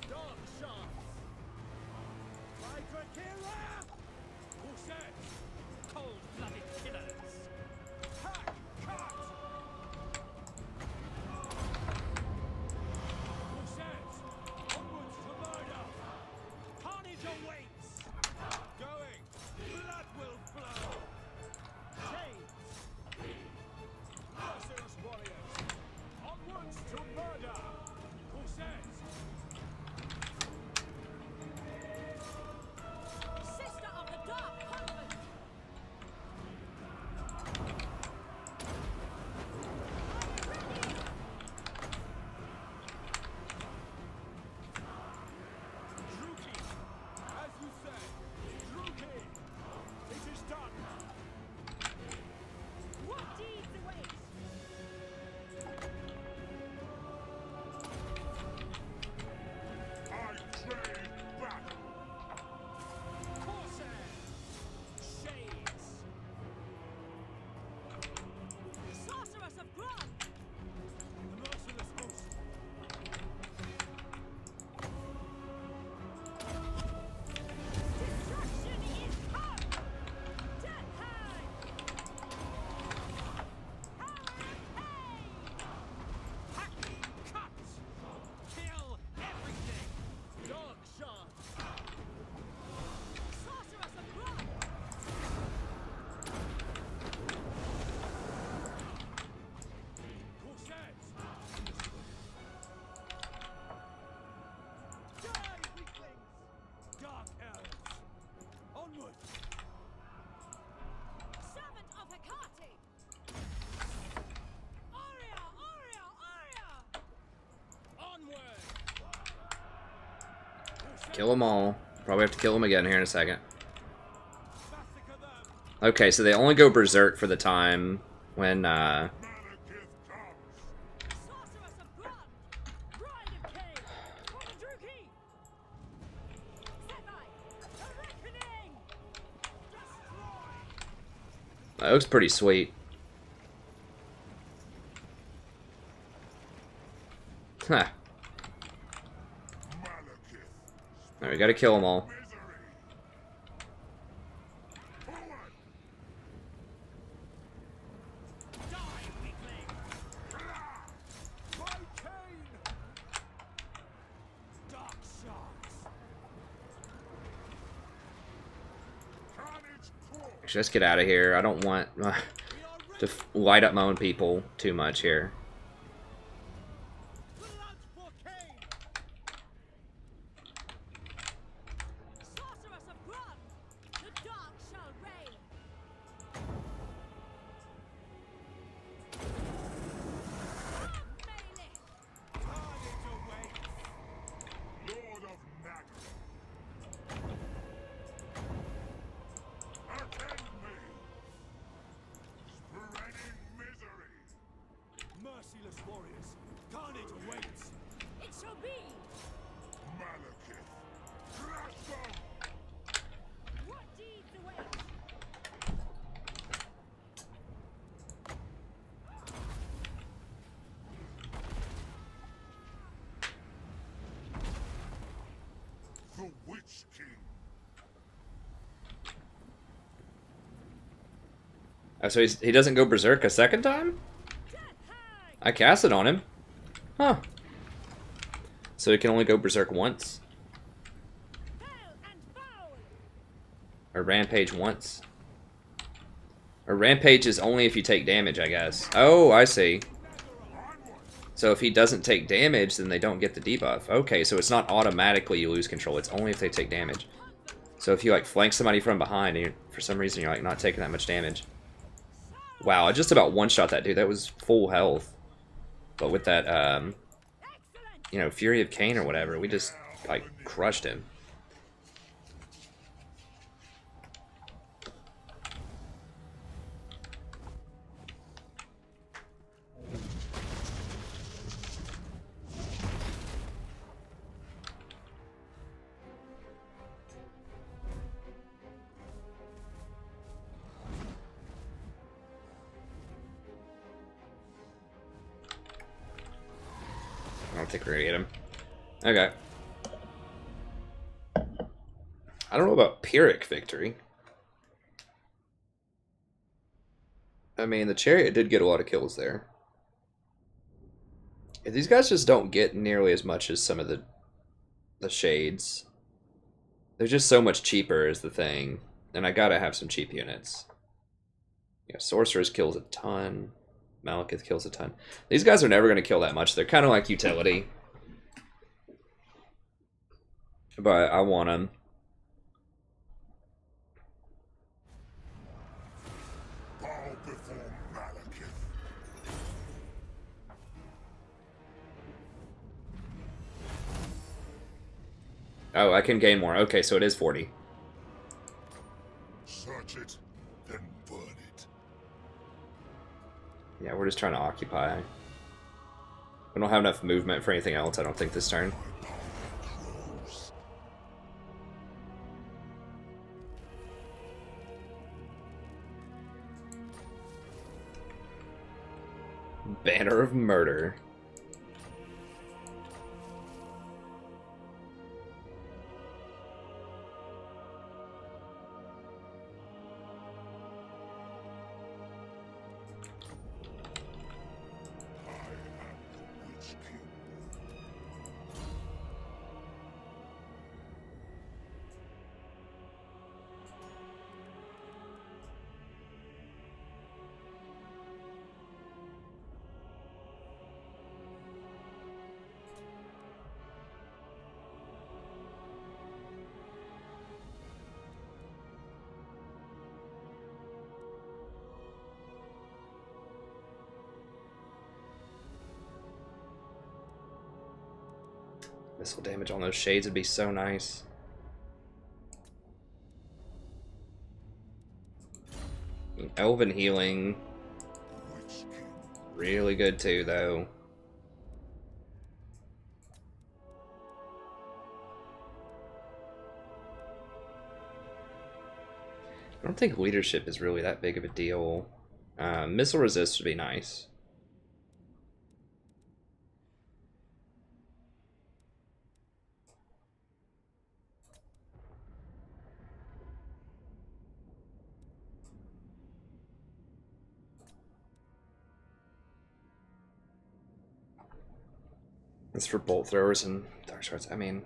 Dark shards! By Dracula! Corsairs! Cold-blooded killers! Hack! Cut! Corsairs! Onwards to murder! Carnage awaits! Going! Blood will flow! Shades! Merciless warriors! Onwards to murder! Corsairs! Sister of the Dark Convent! Druki! As you say! Druki! It is done! What deeds await? I crave battle. Corsair! Shades! Sorceress of Grant! The merciless host! Destruction is come! Death hang! Hurricane! Hack! Cut! Kill everything! Dark shards! Sorceress of Grant! Corsairs! Die, weaklings! Dark elves! Onward! Servant of Hecate! Aria! Aria! Aria! Onward! Kill them all. Probably have to kill them again here in a second. Massacre them! Okay, so they only go berserk for the time when, Malekith comes. Sorceress of Grant! Bride of Cain! Druki! Set by! A reckoning! that looks pretty sweet. Alright, we gotta kill them all. Just get out of here. I don't want to light up my own people too much here. Merciless warriors, carnage awaits. It shall be. Malekith, crush them! What deeds await? The Witch King. Oh, so he doesn't go berserk a second time? I cast it on him. Huh. So he can only go berserk once? Or rampage once? Or rampage is only if you take damage, I guess. Oh, I see. So if he doesn't take damage, then they don't get the debuff. Okay, so it's not automatically you lose control. It's only if they take damage. So if you like flank somebody from behind, and for some reason you're like not taking that much damage. Wow, I just about one-shot that dude. That was full health. But with that, you know, Fury of Cain or whatever, we just, like, crushed him. I don't think we're gonna get him. Okay. I don't know about Pyrrhic victory. I mean, the Chariot did get a lot of kills there. If these guys just don't get nearly as much as some of the Shades. They're just so much cheaper is the thing. And I gotta have some cheap units. Yeah, Sorceress kills a ton. Malekith kills a ton. These guys are never going to kill that much. They're kind of like utility. But I want them. Bow before Malekith. Oh, I can gain more. Okay, so it is 40. Search it, then burn it. Yeah, we're just trying to occupy. We don't have enough movement for anything else, I don't think, this turn. Banner of Murder. Missile damage on those shades would be so nice. Elven healing. Really good too, though. I don't think leadership is really that big of a deal. Missile resist would be nice. That's for bolt throwers and dark swords. I mean,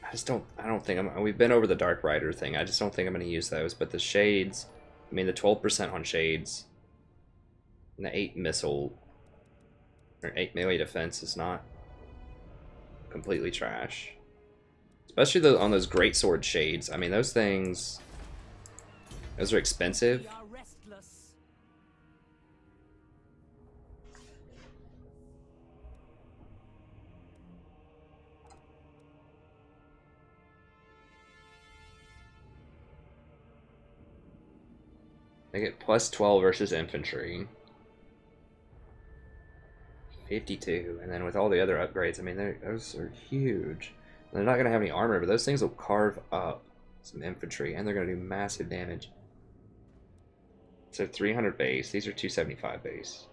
I don't think we've been over the Dark Rider thing. I just don't think I'm going to use those. But the shades, I mean, the 12% on shades and the 8 missile or 8 melee defense is not completely trash. Especially on those greatsword shades. I mean, those things, those are expensive. We are restless. They get plus 12 versus infantry. 52, and then with all the other upgrades, I mean, those are huge. They're not going to have any armor, but those things will carve up some infantry, and they're going to do massive damage. So 300 base. These are 275 base.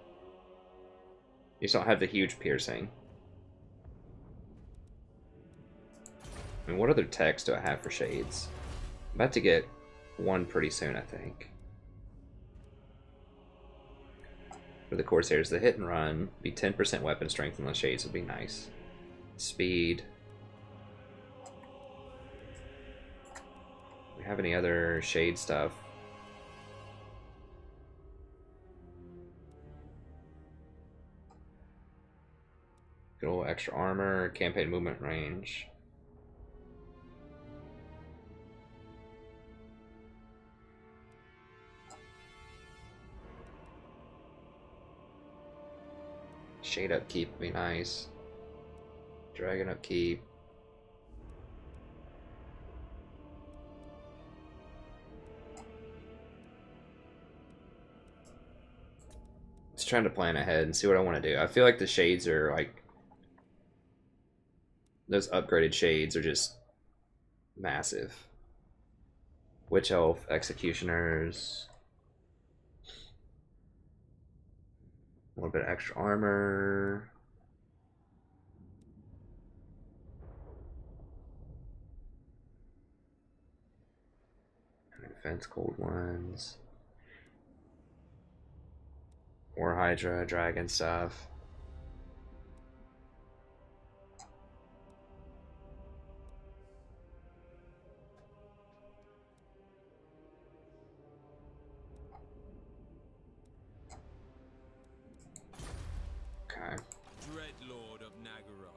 You just don't have the huge piercing. I mean, what other techs do I have for shades? I'm about to get one pretty soon, I think. For the Corsairs, the hit and run, be 10% weapon strength on the shades would be nice. Speed. Do we have any other shade stuff? Good old extra armor, campaign movement range. Shade upkeep would be nice. Dragon upkeep. Just trying to plan ahead and see what I want to do. I feel like the shades are like, those upgraded shades are just massive. Witch Elf, Executioners. A little bit of extra armor. Defense cold ones. War Hydra, dragon stuff. Okay. Dreadlord of Nagara.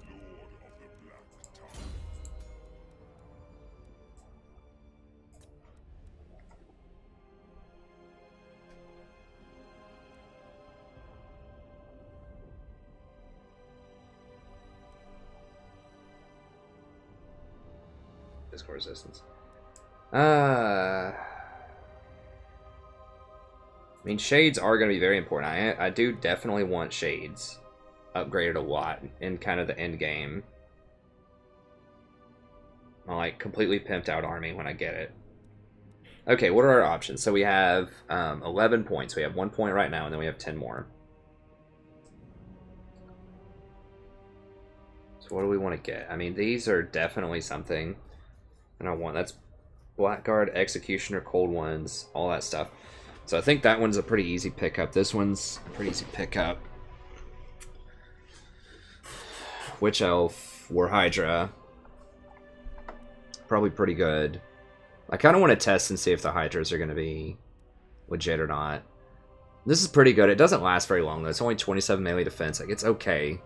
Lord of the Black Tongue. Discord resistance. I mean, shades are going to be very important. I do definitely want shades upgraded a lot in kind of the end game. I like completely pimped out army when I get it. Okay, what are our options? So we have 11 points. We have 1 point right now, and then we have 10 more. So what do we want to get? I mean, these are definitely something. And I want, that's Blackguard, Executioner, Cold Ones, all that stuff. So I think that one's a pretty easy pickup. This one's a pretty easy pickup. Witch Elf, War Hydra. Probably pretty good. I kind of want to test and see if the Hydras are going to be legit or not. This is pretty good. It doesn't last very long, though. It's only 27 melee defense. Like, it's okay.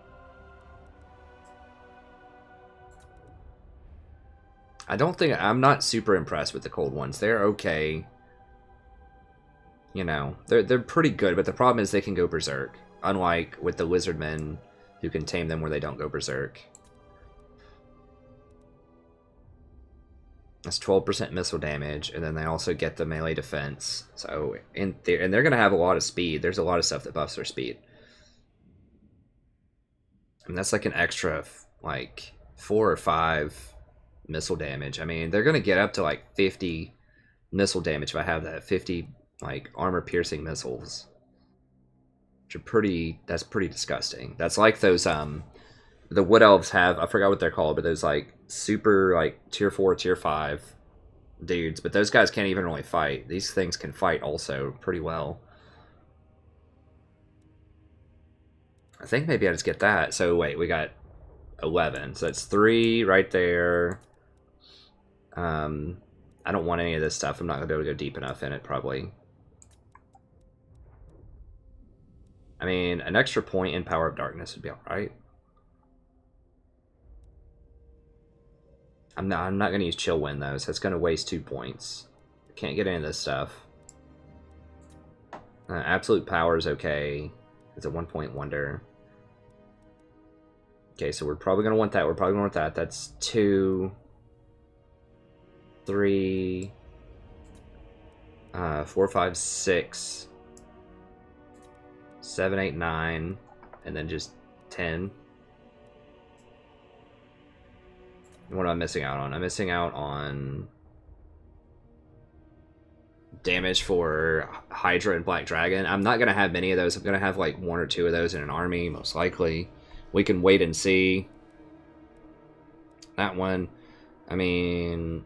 I'm not super impressed with the Cold Ones. They're okay. You know, they're pretty good, but the problem is they can go berserk. Unlike with the Lizardmen, who can tame them where they don't go berserk. That's 12% missile damage, and then they also get the melee defense. So, and they're going to have a lot of speed. There's a lot of stuff that buffs their speed. And that's like an extra, like, 4 or 5 missile damage. I mean, they're going to get up to like 50 missile damage if I have that. 50 like armor piercing missiles, which are pretty, that's pretty disgusting. That's like those the Wood Elves have, I forgot what they're called, but those like super like tier 4, tier 5 dudes, but those guys can't even really fight. These things can fight also pretty well. I think maybe I just get that. So wait, we got 11. So that's 3 right there. I don't want any of this stuff. I'm not going to be able to go deep enough in it, probably. I mean, an extra point in Power of Darkness would be alright. I'm not going to use Chill Wind, though, so it's going to waste 2 points. Can't get any of this stuff. Absolute Power is okay. It's a 1-point wonder. Okay, so we're probably going to want that. We're probably going to want that. That's 2, 3, 4, 5, 6, 7, 8, 9, and then just 10. What am I missing out on? I'm missing out on damage for Hydra and Black Dragon. I'm not going to have many of those. I'm going to have like 1 or 2 of those in an army, most likely. We can wait and see. That one, I mean,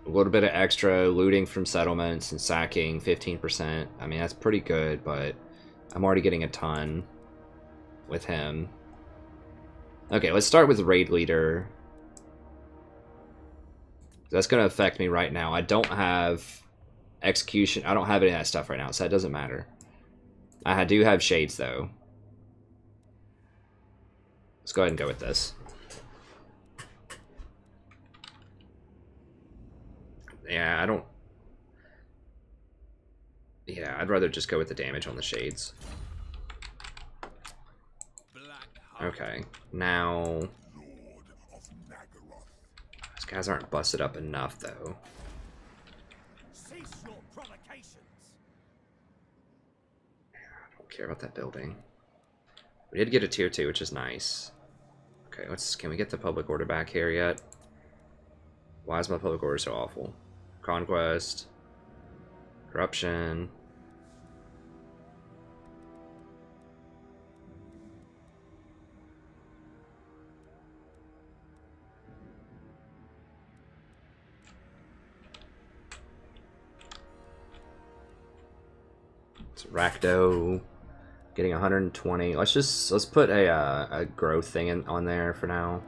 a little bit of extra looting from settlements and sacking, 15%. I mean, that's pretty good, but I'm already getting a ton with him. Okay, let's start with Raid Leader. That's going to affect me right now. I don't have Execution. I don't have any of that stuff right now, so that doesn't matter. I do have Shades, though. Let's go ahead and go with this. Yeah, I don't... Yeah, I'd rather just go with the damage on the Shades. Okay, now... These guys aren't busted up enough, though. Cease your provocations. I don't care about that building. We did get a tier 2, which is nice. Okay, can we get the public order back here yet? Why is my public order so awful? Conquest. Corruption. It's Rakdo. Getting 120. Let's put a growth thing on there for now.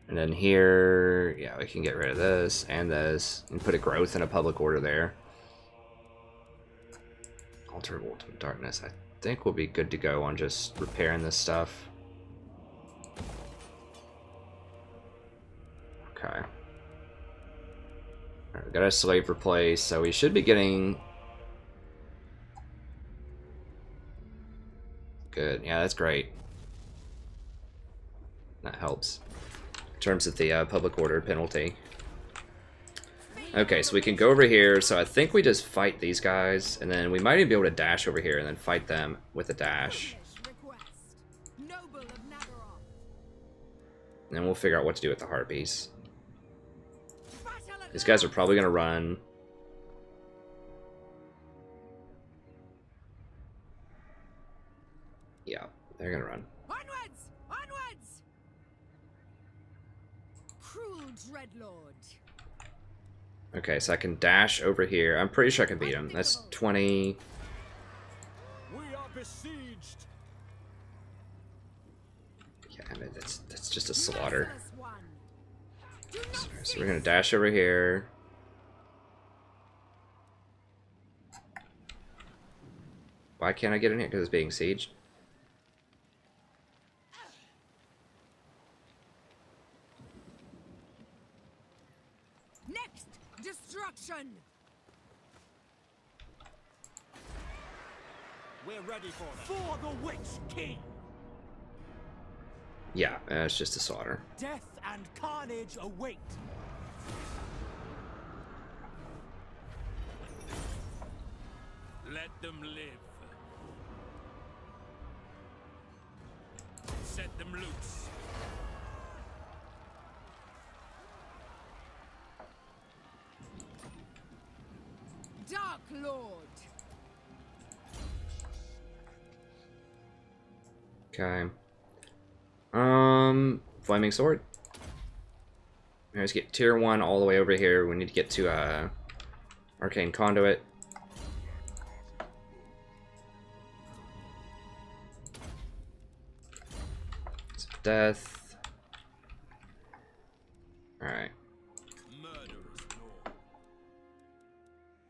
And then here, yeah, we can get rid of this and put a growth and a public order there. Altar of Ultimate Darkness. I think we'll be good to go on just repairing this stuff. Okay. Alright, we got a slave replace, so we should be getting... Good. Yeah, that's great. That helps. In terms of the public order penalty. Okay, so we can go over here. So I think we just fight these guys, and then we might even be able to dash over here and then fight them with a dash. And then we'll figure out what to do with the Harpies. These guys are probably going to run. Yeah, they're gonna run. Onwards! Onwards! Cruel Dreadlord. Okay, so I can dash over here. I'm pretty sure I can beat him. That's 20. We are besieged. Yeah, I mean, that's just a slaughter. So we're gonna dash over here. Why can't I get in here? Because it's being sieged. Next, destruction. We're ready for them. For the Witch King. Yeah, it's just a slaughter. Death and carnage await. Let them live. Set them loose. Dark Lord. Okay. Flaming Sword. Let's get tier 1 all the way over here. We need to get to Arcane Conduit. death. Alright.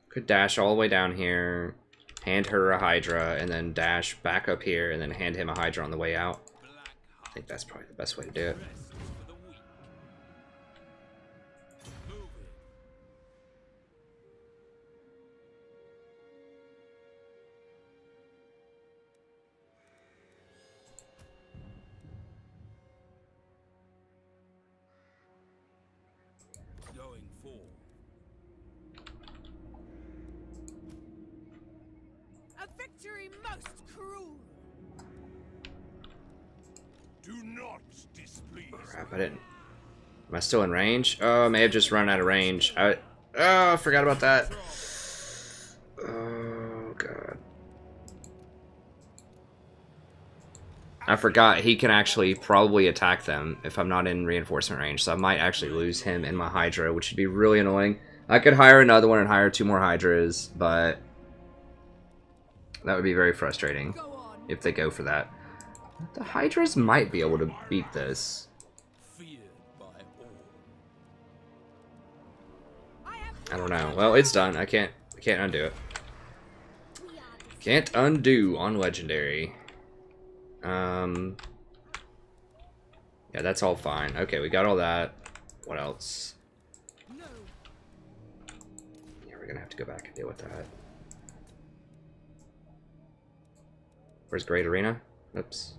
Could dash all the way down here, hand her a Hydra, and then dash back up here, and then hand him a Hydra on the way out. I think that's probably the best way to do it. A victory most cruel. Do not displease. Crap, I didn't. Am I still in range? Oh, I may have just run out of range. Oh, I forgot about that. Oh, God. I forgot he can actually probably attack them if I'm not in reinforcement range, so I might actually lose him and my Hydra, which would be really annoying. I could hire another one and hire 2 more Hydras, but that would be very frustrating if they go for that. The Hydras might be able to beat this. I don't know. Well, it's done. I can't undo it. Can't undo on legendary. Yeah, that's all fine. Okay, we got all that. What else? Yeah, we're gonna have to go back and deal with that. Where's Great Arena? Oops.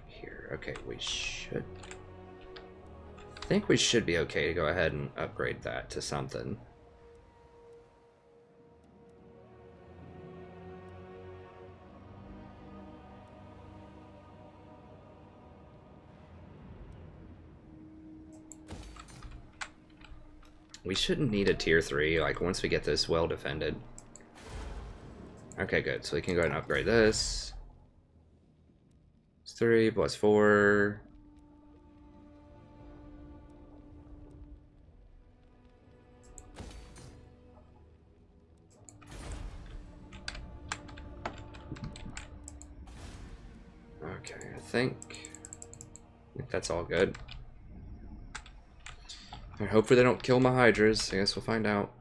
Here. Okay, we should. I think we should be okay to go ahead and upgrade that to something. We shouldn't need a tier 3, like, once we get this well defended. Okay, good. So we can go ahead and upgrade this. It's 3 plus 4. Okay, I think that's all good. Hopefully they don't kill my Hydras. I guess we'll find out.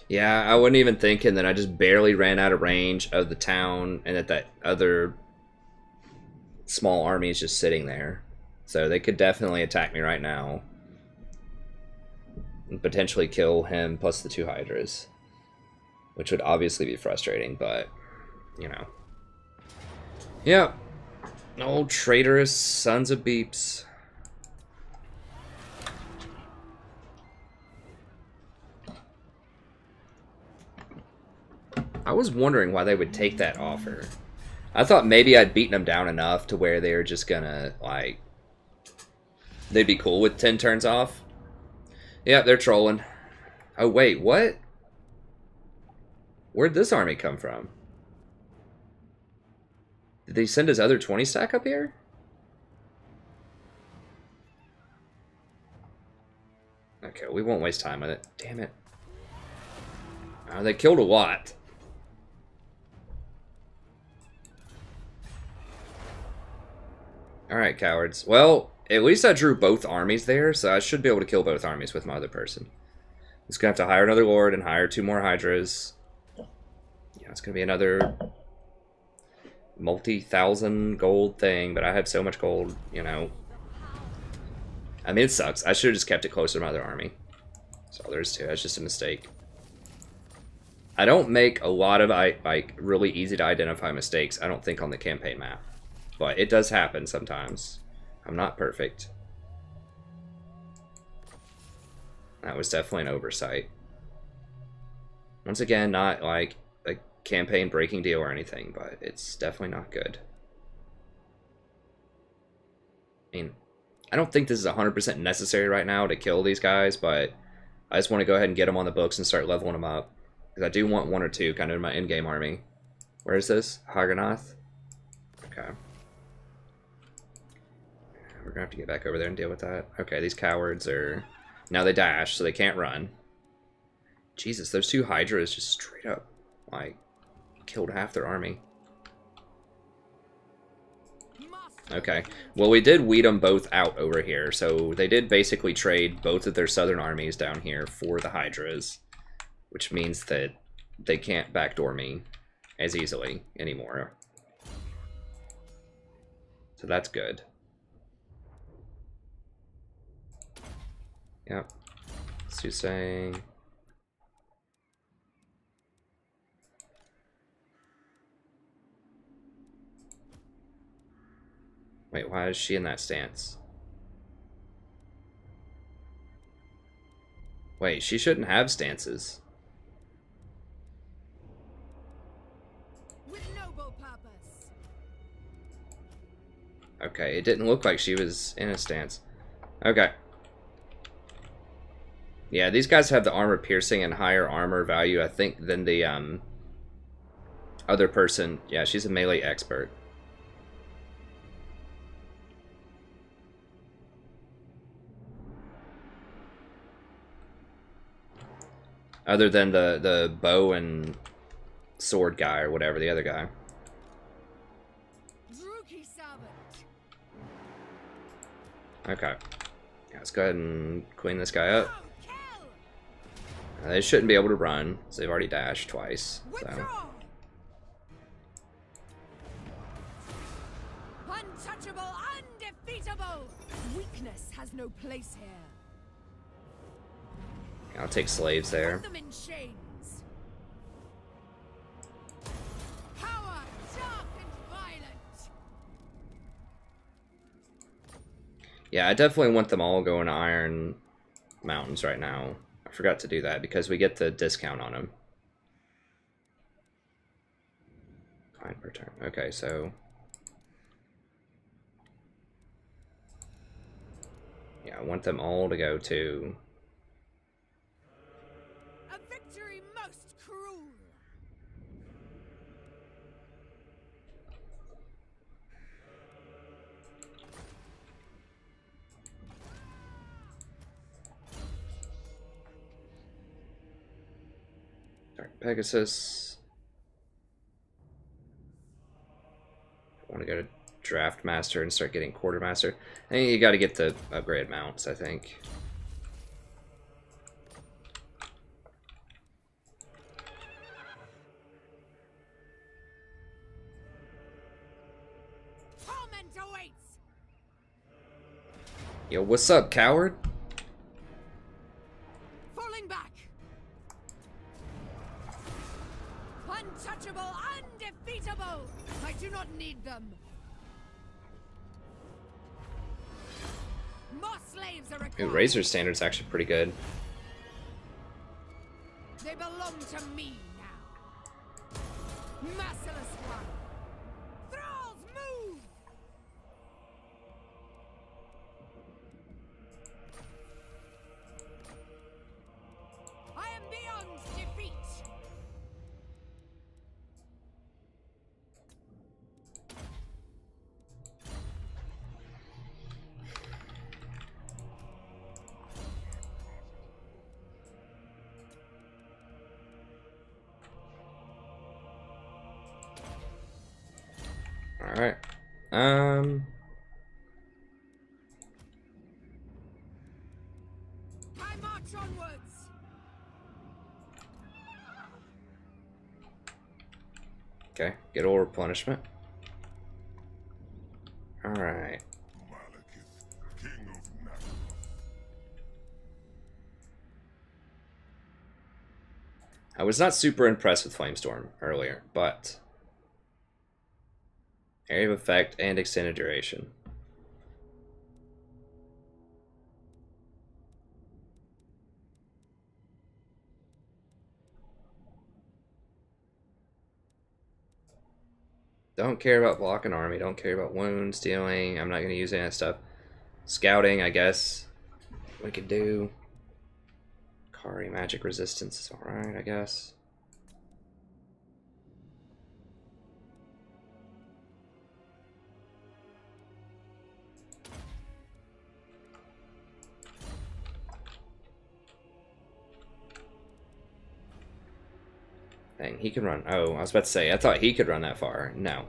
Yeah, I wasn't even thinking that I just barely ran out of range of the town and that other small army is just sitting there. So they could definitely attack me right now. And potentially kill him plus the 2 Hydras. Which would obviously be frustrating, but, you know. Yep. Old traitorous sons of beeps. I was wondering why they would take that offer. I thought maybe I'd beaten them down enough to where they were just gonna, like... They'd be cool with 10 turns off. Yeah, they're trolling. Oh, wait, what? Where'd this army come from? Did they send his other 20 stack up here? Okay, we won't waste time with it. Damn it. Oh, they killed a Watt. Alright, cowards. Well, at least I drew both armies there, so I should be able to kill both armies with my other person. I'm just going to have to hire another Lord and hire 2 more Hydras. Yeah, it's going to be another multi-thousand gold thing, but I have so much gold, you know. I mean, it sucks. I should have just kept it closer to my other army. That's all there is to it. That's just a mistake. I don't make a lot of, like, really easy to identify mistakes, I don't think, on the campaign map. But it does happen sometimes. I'm not perfect. That was definitely an oversight. Once again, not like a campaign breaking deal or anything, but it's definitely not good. I mean, I don't think this is 100% necessary right now to kill these guys, but I just want to go ahead and get them on the books and start leveling them up. Because I do want one or two kind of in my in-game army. Where is this? Haganath? Okay. We're going to have to get back over there and deal with that. Okay, these cowards are... Now they dash, so they can't run. Jesus, those two Hydras just straight up, like, killed half their army. Okay, well, we did weed them both out over here, so they did basically trade both of their southern armies down here for the Hydras, which means that they can't backdoor me as easily anymore. So that's good. Yep. Susang. Wait, why is she in that stance? Wait, she shouldn't have stances. With noble purpose. Okay, it didn't look like she was in a stance. Okay. Yeah, these guys have the armor piercing and higher armor value, I think, than the other person. Yeah, she's a melee expert. Other than the bow and sword guy or whatever, the other guy. Okay. Yeah, let's go ahead and clean this guy up. They shouldn't be able to run, so they've already dashed twice. So. Untouchable, undefeatable. Weakness has no place here. I'll take slaves there. Put them in chains. Power, dark and violent. Yeah, I definitely want them all going to Iron Mountains right now. I forgot to do that because we get the discount on them. 5 per turn. Okay, so... Yeah, I want them all to go to... A victory most cruel. Dark Pegasus. I want to go to Draft Master and start getting Quartermaster. I think you got to get the upgrade mounts, I think. Torment awaits. Yo, what's up, coward? Falling back. Untouchable, undefeatable. I do not need them. More slaves are Ooh, required. Razor's standard's actually pretty good. They belong to me now. Merciless one. Thralls, move! I am beyond defeat. Alright. I march onwards. Okay, get all replenishment. Alright. Malekith, king of Nagara. I was not super impressed with Flamestorm earlier, but... Area of effect and extended duration. Don't care about blocking army. Don't care about wound stealing. I'm not going to use any of that stuff. Scouting, I guess. We could do. Kari magic resistance is alright, I guess. Dang, he can run. Oh, I was about to say, I thought he could run that far. No.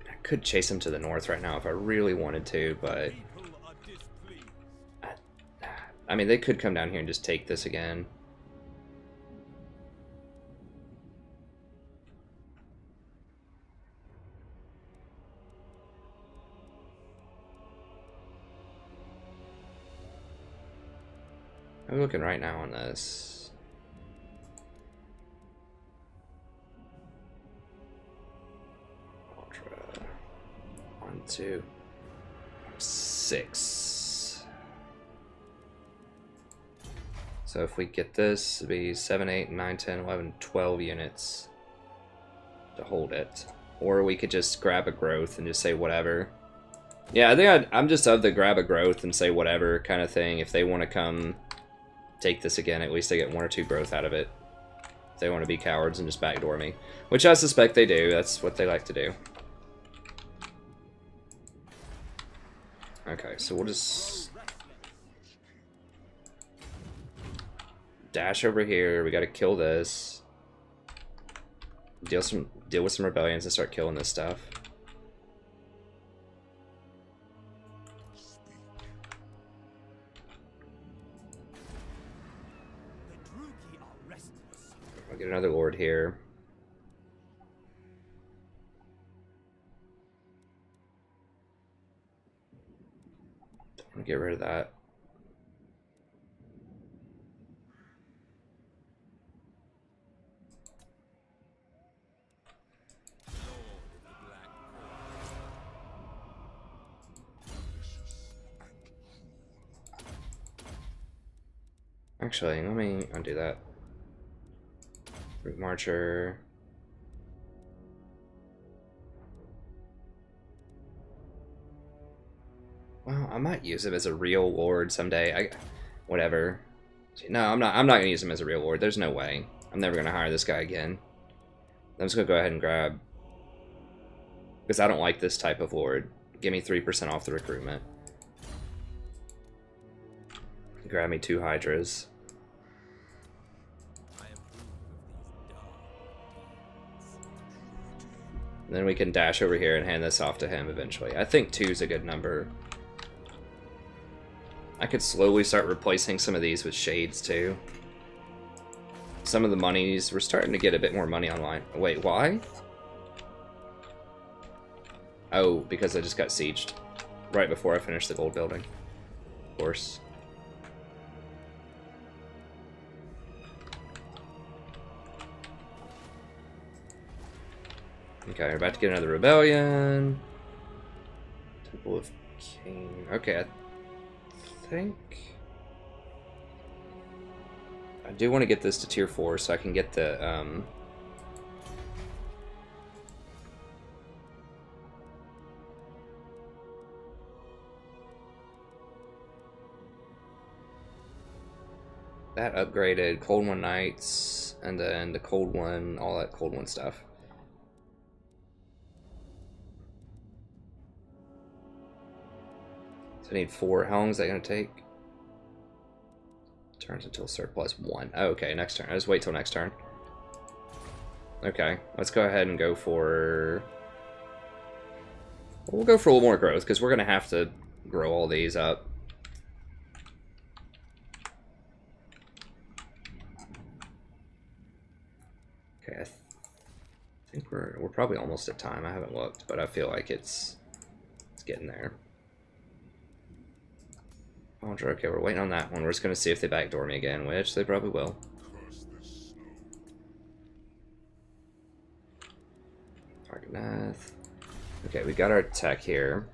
I could chase him to the north right now if I really wanted to, but... I mean, they could come down here and just take this again. I'm looking right now on this. Ultra. 1, 2, 6. So if we get this, it'd be 7, 8, 9, 10, 11, 12 units to hold it. Or we could just grab a growth and just say whatever. Yeah, I think I'm just of the grab a growth and say whatever kind of thing. If they want to come take this again, at least they get 1 or 2 growth out of it. If they want to be cowards and just backdoor me, which I suspect they do. That's what they like to do. Okay, so we'll just dash over here. We got to kill this. Deal with some rebellions and start killing this stuff. I'll get another lord here. Don't want to get rid of that. Actually, let me undo that. Root Marcher. Well, I might use him as a real lord someday. Whatever. No, I'm not gonna use him as a real lord. There's no way. I'm never gonna hire this guy again. I'm just gonna go ahead and grab, because I don't like this type of lord. Give me 3% off the recruitment. Grab me 2 Hydras. And then we can dash over here and hand this off to him eventually. I think 2 is a good number. I could slowly start replacing some of these with shades too. Some of the monies, we're starting to get a bit more money online. Wait, why? Oh, because I just got sieged right before I finished the gold building. Of course. Okay, we're about to get another rebellion. Temple of King. Okay, I think I do want to get this to tier 4 so I can get the that upgraded Cold One Knights, and then the Cold One, all that Cold One stuff. So I need 4. How long is that going to take? Turns until surplus 1. Oh, okay, next turn. I just wait till next turn. Okay, let's go ahead and go for... We'll go for a little more growth, because we're going to have to grow all these up. Okay, I think we're probably almost at time. I haven't looked, but I feel like it's getting there. Okay, we're waiting on that one. We're just going to see if they backdoor me again, which they probably will. Argonath. Okay, we got our tech here.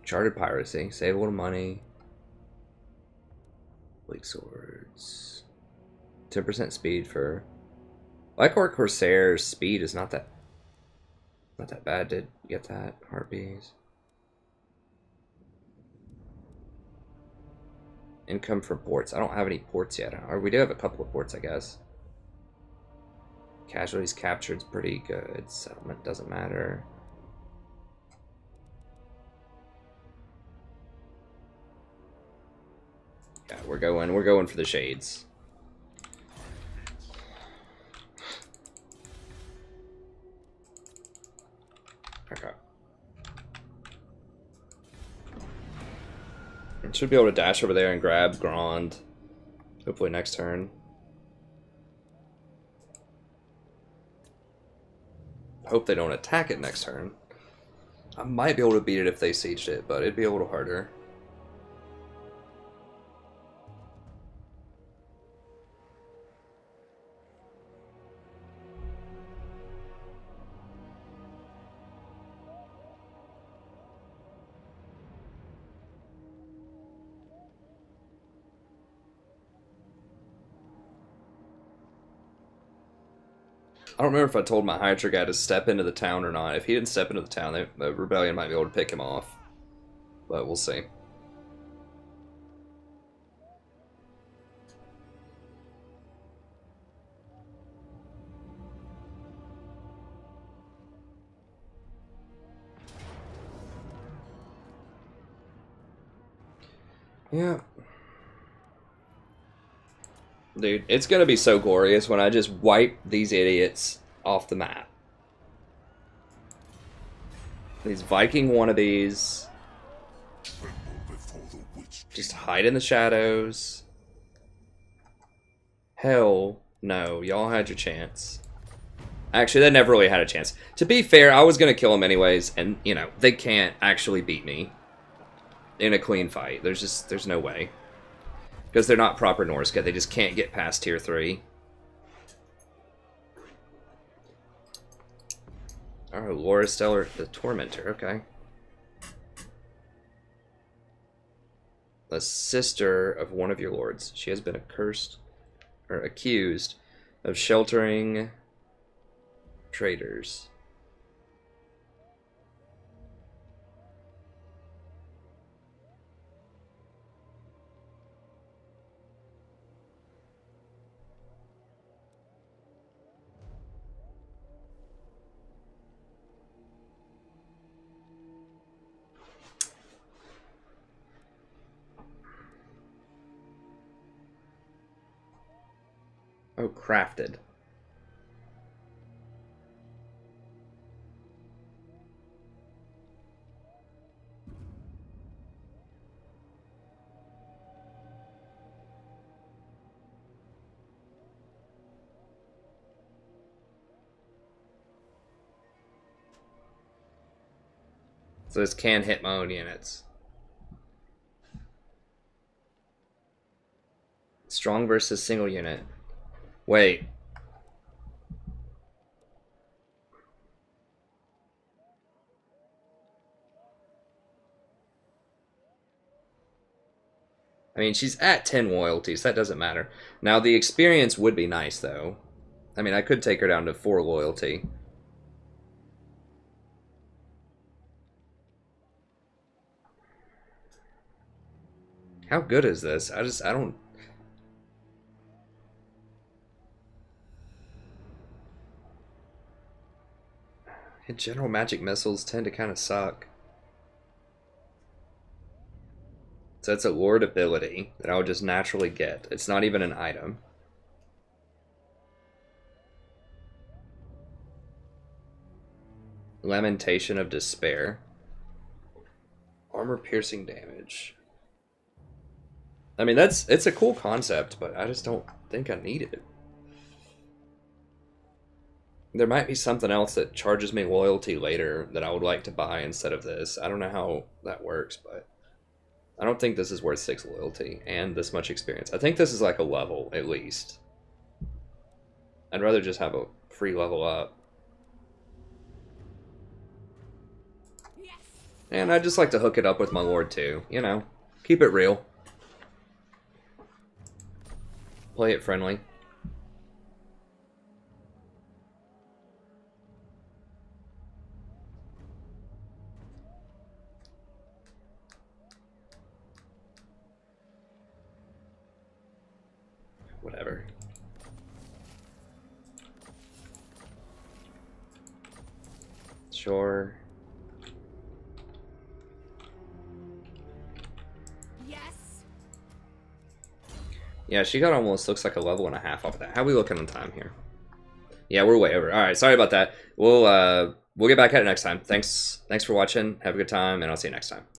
Chartered piracy. Save a little money. King swords. 10% speed for... Lycor Corsair's speed is not that bad. Did you get that? Harpies. Income from ports. I don't have any ports yet. Or we do have a couple of ports, I guess. Casualties captured is pretty good. Settlement doesn't matter. Yeah, we're going for the shades. Okay. Should be able to dash over there and grab Grand. Hopefully next turn. Hope they don't attack it next turn. I might be able to beat it if they sieged it, but it'd be a little harder. I don't remember if I told my Hydra guy to step into the town or not. If he didn't step into the town, the rebellion might be able to pick him off. But we'll see. Yeah. Dude, it's gonna be so glorious when I just wipe these idiots off the map. These Viking wannabes just hide in the shadows. Hell no, y'all had your chance. Actually, they never really had a chance. To be fair, I was gonna kill them anyways, and you know, they can't actually beat me in a clean fight. There's no way. Because they're not proper Norsca, they just can't get past tier 3. Oh, Laura Stellar, the Tormentor, okay. The sister of one of your lords. She has been accused of sheltering traitors. Oh, crafted. So this can hit my own units. Strong versus single unit. Wait. I mean, she's at 10 loyalties. That doesn't matter. Now, the experience would be nice, though. I mean, I could take her down to 4 loyalty. How good is this? I don't... General magic missiles tend to kind of suck. So that's a lord ability that I would just naturally get. It's not even an item. Lamentation of Despair. Armor piercing damage. I mean, it's a cool concept, but I just don't think I need it. There might be something else that charges me loyalty later that I would like to buy instead of this. I don't know how that works, but I don't think this is worth 6 loyalty and this much experience. I think this is like a level, at least. I'd rather just have a free level up. Yes. And I'd just like to hook it up with my lord too, you know. Keep it real. Play it friendly. Whatever. Sure. Yes. Yeah, she got almost looks like a level and a half off of that. How are we looking on time here? Yeah, we're way over. All right, sorry about that. We'll get back at it next time. Thanks for watching. Have a good time, and I'll see you next time.